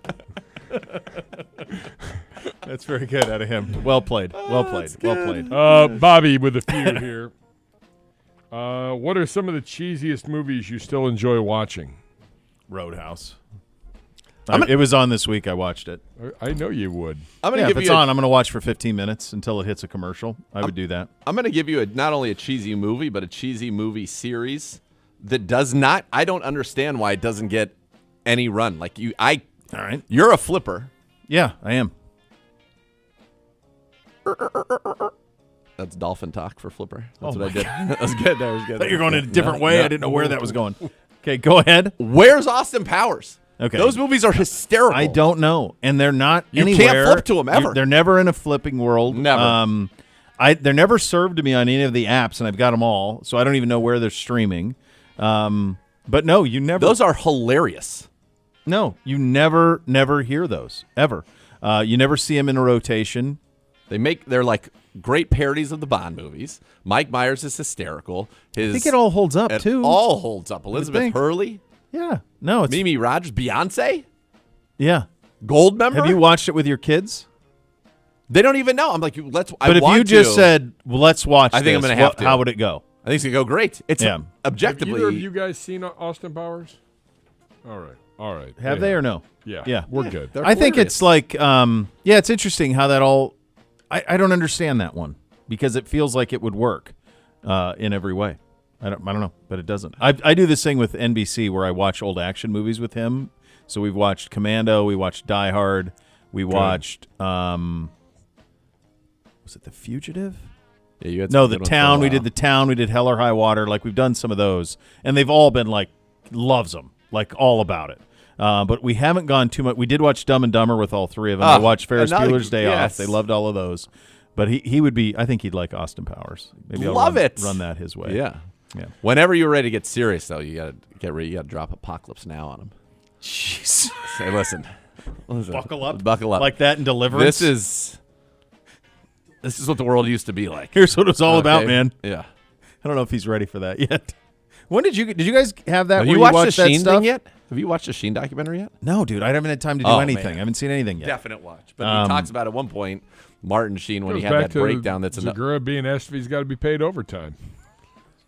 A: That's very good out of him. Well played. Well played. Well played.
C: Bobby with a few here. What are some of the cheesiest movies you still enjoy watching?
A: Roadhouse. It was on this week. I watched it.
C: I know you would.
B: I'm gonna
A: Yeah,
B: give
A: if it's
B: you
A: on, I'm going to watch for 15 minutes until it hits a commercial. I would do that.
B: I'm going to give you not only a cheesy movie, but a cheesy movie series that does not. I don't understand why it doesn't get any run. Like you, all
A: right.
B: You're a flipper.
A: Yeah, I am.
B: That's dolphin talk for Flipper. That's what I did. That was good. That was good.
A: I thought you were going in a different way. I didn't know where that was going. Okay, go ahead.
B: Where's Austin Powers?
A: Okay.
B: Those movies are hysterical.
A: I don't know. And they're not
B: You
A: anywhere.
B: can't flip to them ever.
A: They're never in a flipping world.
B: Never.
A: They're never served to me on any of the apps, and I've got them all, so I don't even know where they're streaming. But no, you never.
B: Those are hilarious.
A: No, you never hear those, ever. You never see them in a rotation.
B: They're like great parodies of the Bond movies. Mike Myers is hysterical.
A: I think it all holds up, too.
B: It all holds up. Elizabeth Hurley.
A: Yeah. No, it's
B: Mimi Rogers. Beyonce.
A: Yeah.
B: Gold member.
A: Have you watched it with your kids?
B: They don't even know. I'm like, let's.
A: But if you just said, well, let's watch
B: I think I'm
A: this,
B: going to have to.
A: How would it go?
B: I think it's going to go great. It's objectively.
C: Have either of you guys seen Austin Powers? All right.
A: Have they or no?
C: Yeah. We're good.
A: I think it's like, it's interesting how that all. I don't understand that one because it feels like it would work in every way. I don't know, but it doesn't. I do this thing with NBC where I watch old action movies with him. So we've watched Commando, we watched Die Hard, we watched was it The Fugitive?
B: Yeah, you had
A: no, The Town. We did The Town. We did Hell or High Water. Like we've done some of those, and they've all been like loves them, like all about it. But we haven't gone too much. We did watch Dumb and Dumber with all three of them. I watched Ferris Bueller's Day Off. They loved all of those. But he would be. I think he'd like Austin Powers. Maybe I'll run that his way.
B: Yeah. Whenever you're ready to get serious, though, you gotta get ready. You gotta drop Apocalypse Now on him.
A: Jeez.
B: Say, listen.
A: Buckle up.
B: Buckle up.
A: Like that in Deliverance.
B: This is what the world used to be like.
A: Here's what it's all about, man.
B: Yeah.
A: I don't know if he's ready for that yet. When did you guys have that?
B: Have
A: where
B: you watched the
A: that
B: Sheen
A: stuff?
B: thing yet? Have you watched the Sheen documentary yet?
A: No, dude. I haven't had time to do anything.
B: Man.
A: I haven't seen anything yet.
B: Definite watch. But he talks about at one point, Martin Sheen, when he had
C: back
B: that breakdown. That's
C: Segura being asked if he's got to be paid overtime.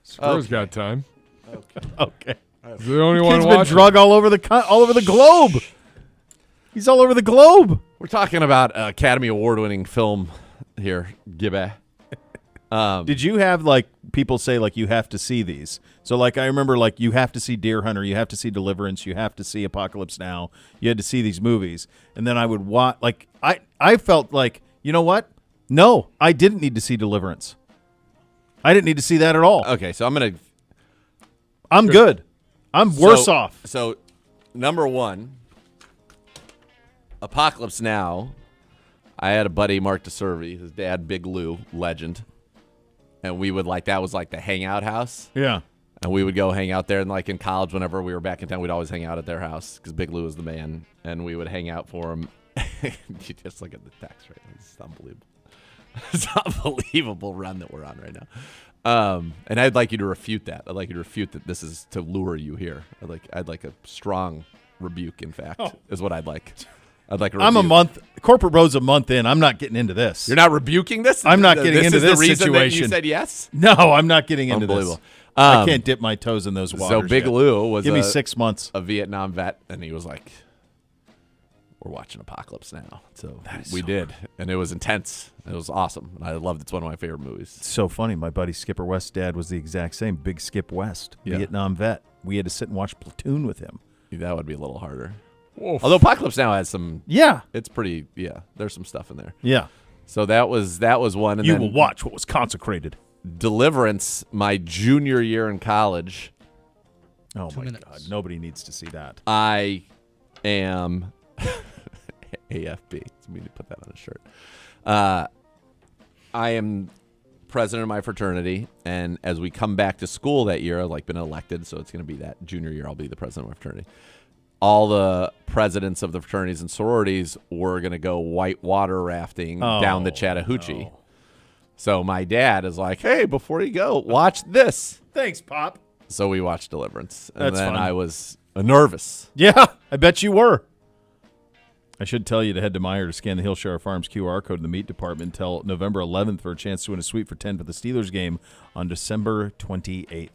C: Segura's got time.
A: Okay.
C: He's the only one
A: Kid's
C: watching.
A: been drug all over the globe. He's all over the globe.
B: We're talking about Academy Award-winning film here, Gibbe.
A: Did you have like people say like you have to see these? So like I remember like you have to see Deer Hunter, you have to see Deliverance, you have to see Apocalypse Now. You had to see these movies, and then I would watch. Like I felt like, you know what? No, I didn't need to see Deliverance. I didn't need to see that at all.
B: Okay, so
A: I'm good. I'm worse off.
B: So, number one, Apocalypse Now. I had a buddy, Mark DeServi, his dad, Big Lou, legend. And we would that was like the hangout house.
A: Yeah.
B: And we would go hang out there. And like in college, whenever we were back in town, we'd always hang out at their house because Big Lou was the man. And we would hang out for him. You just look at the text right now. It's unbelievable. It's an unbelievable run that we're on right now. And I'd like you to refute that. I'd like you to refute that this is to lure you here. I'd like a strong rebuke, in fact, is what I'd like. I'd like a rebuke.
A: Corporate Bro's a month in. I'm not getting into this.
B: You're not rebuking this?
A: I'm not getting into this
B: the reason
A: situation.
B: That you said yes?
A: No, I'm not getting into this.
B: Unbelievable.
A: I can't dip my toes in those waters.
B: So Big
A: yet.
B: Lou was
A: Give me 6 months.
B: A Vietnam vet, and he was like, we're watching Apocalypse Now. So we did, and it was intense. It was awesome. And I loved it. It's one of my favorite movies.
A: It's so funny. My buddy Skipper West's dad was the exact same. Big Skip West, Vietnam vet. We had to sit and watch Platoon with him.
B: That would be a little harder.
C: Oof.
B: Although Apocalypse Now has some.
A: Yeah.
B: It's pretty. Yeah. There's some stuff in there.
A: Yeah.
B: So that was one. And
A: you
B: then
A: will watch what was consecrated.
B: Deliverance, my junior year in college.
A: Oh my God! Nobody needs to see that.
B: I am AFB. It's me to put that on a shirt. I am president of my fraternity, and as we come back to school that year, I've been elected, so it's going to be that junior year. I'll be the president of my fraternity. All the presidents of the fraternities and sororities were going to go whitewater rafting down the Chattahoochee.
A: No.
B: So my dad is like, hey, before you go, watch this.
A: Thanks, Pop.
B: So we watched Deliverance. And
A: That's
B: then
A: fun.
B: I was nervous.
A: Yeah, I bet you were. I should tell you to head to Meijer to scan the Hillshire Farms QR code in the meat department until November 11th for a chance to win a suite for 10 for the Steelers game on December 28th.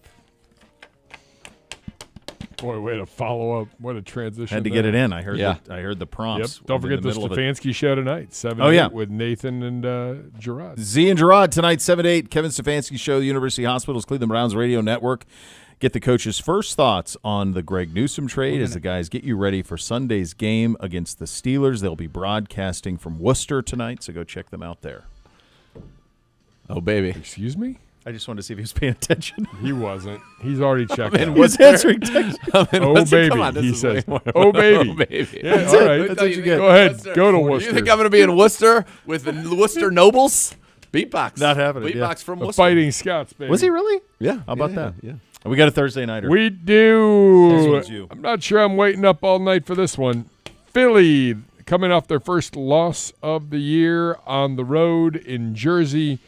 C: Boy, way to follow up. What a transition.
A: Had to get it in. I heard the prompts.
C: Yep. Don't forget the Stefanski show tonight, 7 with Nathan and Gerard.
A: Z and Gerard tonight, 7 to 8. Kevin Stefanski Show, University Hospitals, Cleveland Browns Radio Network. Get the coach's first thoughts on the Greg Newsome trade as the guys get you ready for Sunday's game against the Steelers. They'll be broadcasting from Worcester tonight, so go check them out there.
B: Oh, baby.
C: Excuse me?
A: I just wanted to see if he was paying attention.
C: He wasn't. He's already checked
A: And
C: out.
A: was answering text.
C: Oh, baby, he says. Oh, baby.
B: Oh, baby.
C: Yeah,
A: That's
C: all
A: it.
C: right.
A: That's what you get.
C: Go ahead.
B: Worcester.
C: Go to
B: You
C: Worcester.
B: think I'm going to be in Worcester with the Worcester Nobles? Beatbox.
A: Not happening,
B: Beatbox
A: yeah.
B: from
C: The
B: Worcester.
C: Fighting Scots, baby.
A: Was he really?
B: Yeah.
A: How about
B: Yeah,
A: that?
B: yeah.
A: And we got a Thursday nighter.
C: We
A: This
C: do.
A: one's you.
C: I'm not sure I'm waiting up all night for this one. Philly coming off their first loss of the year on the road in Jersey,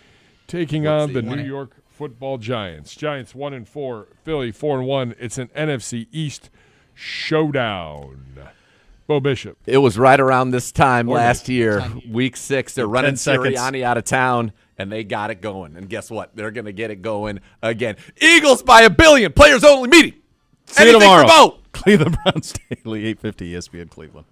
C: taking on the New York Football Giants. Giants 1-4, Philly 4-1. It's an NFC East showdown. Bo Bishop.
B: It was right around this time
C: Or
B: last year, week 6. They're running
A: 10 seconds.
B: Sirianni out of town, and they got it going. And guess what? They're going to get it going again. Eagles by a billion. Players only meeting.
A: See you
B: Anything
A: tomorrow.
B: remote.
A: Cleveland Browns Daily, 850 ESPN Cleveland.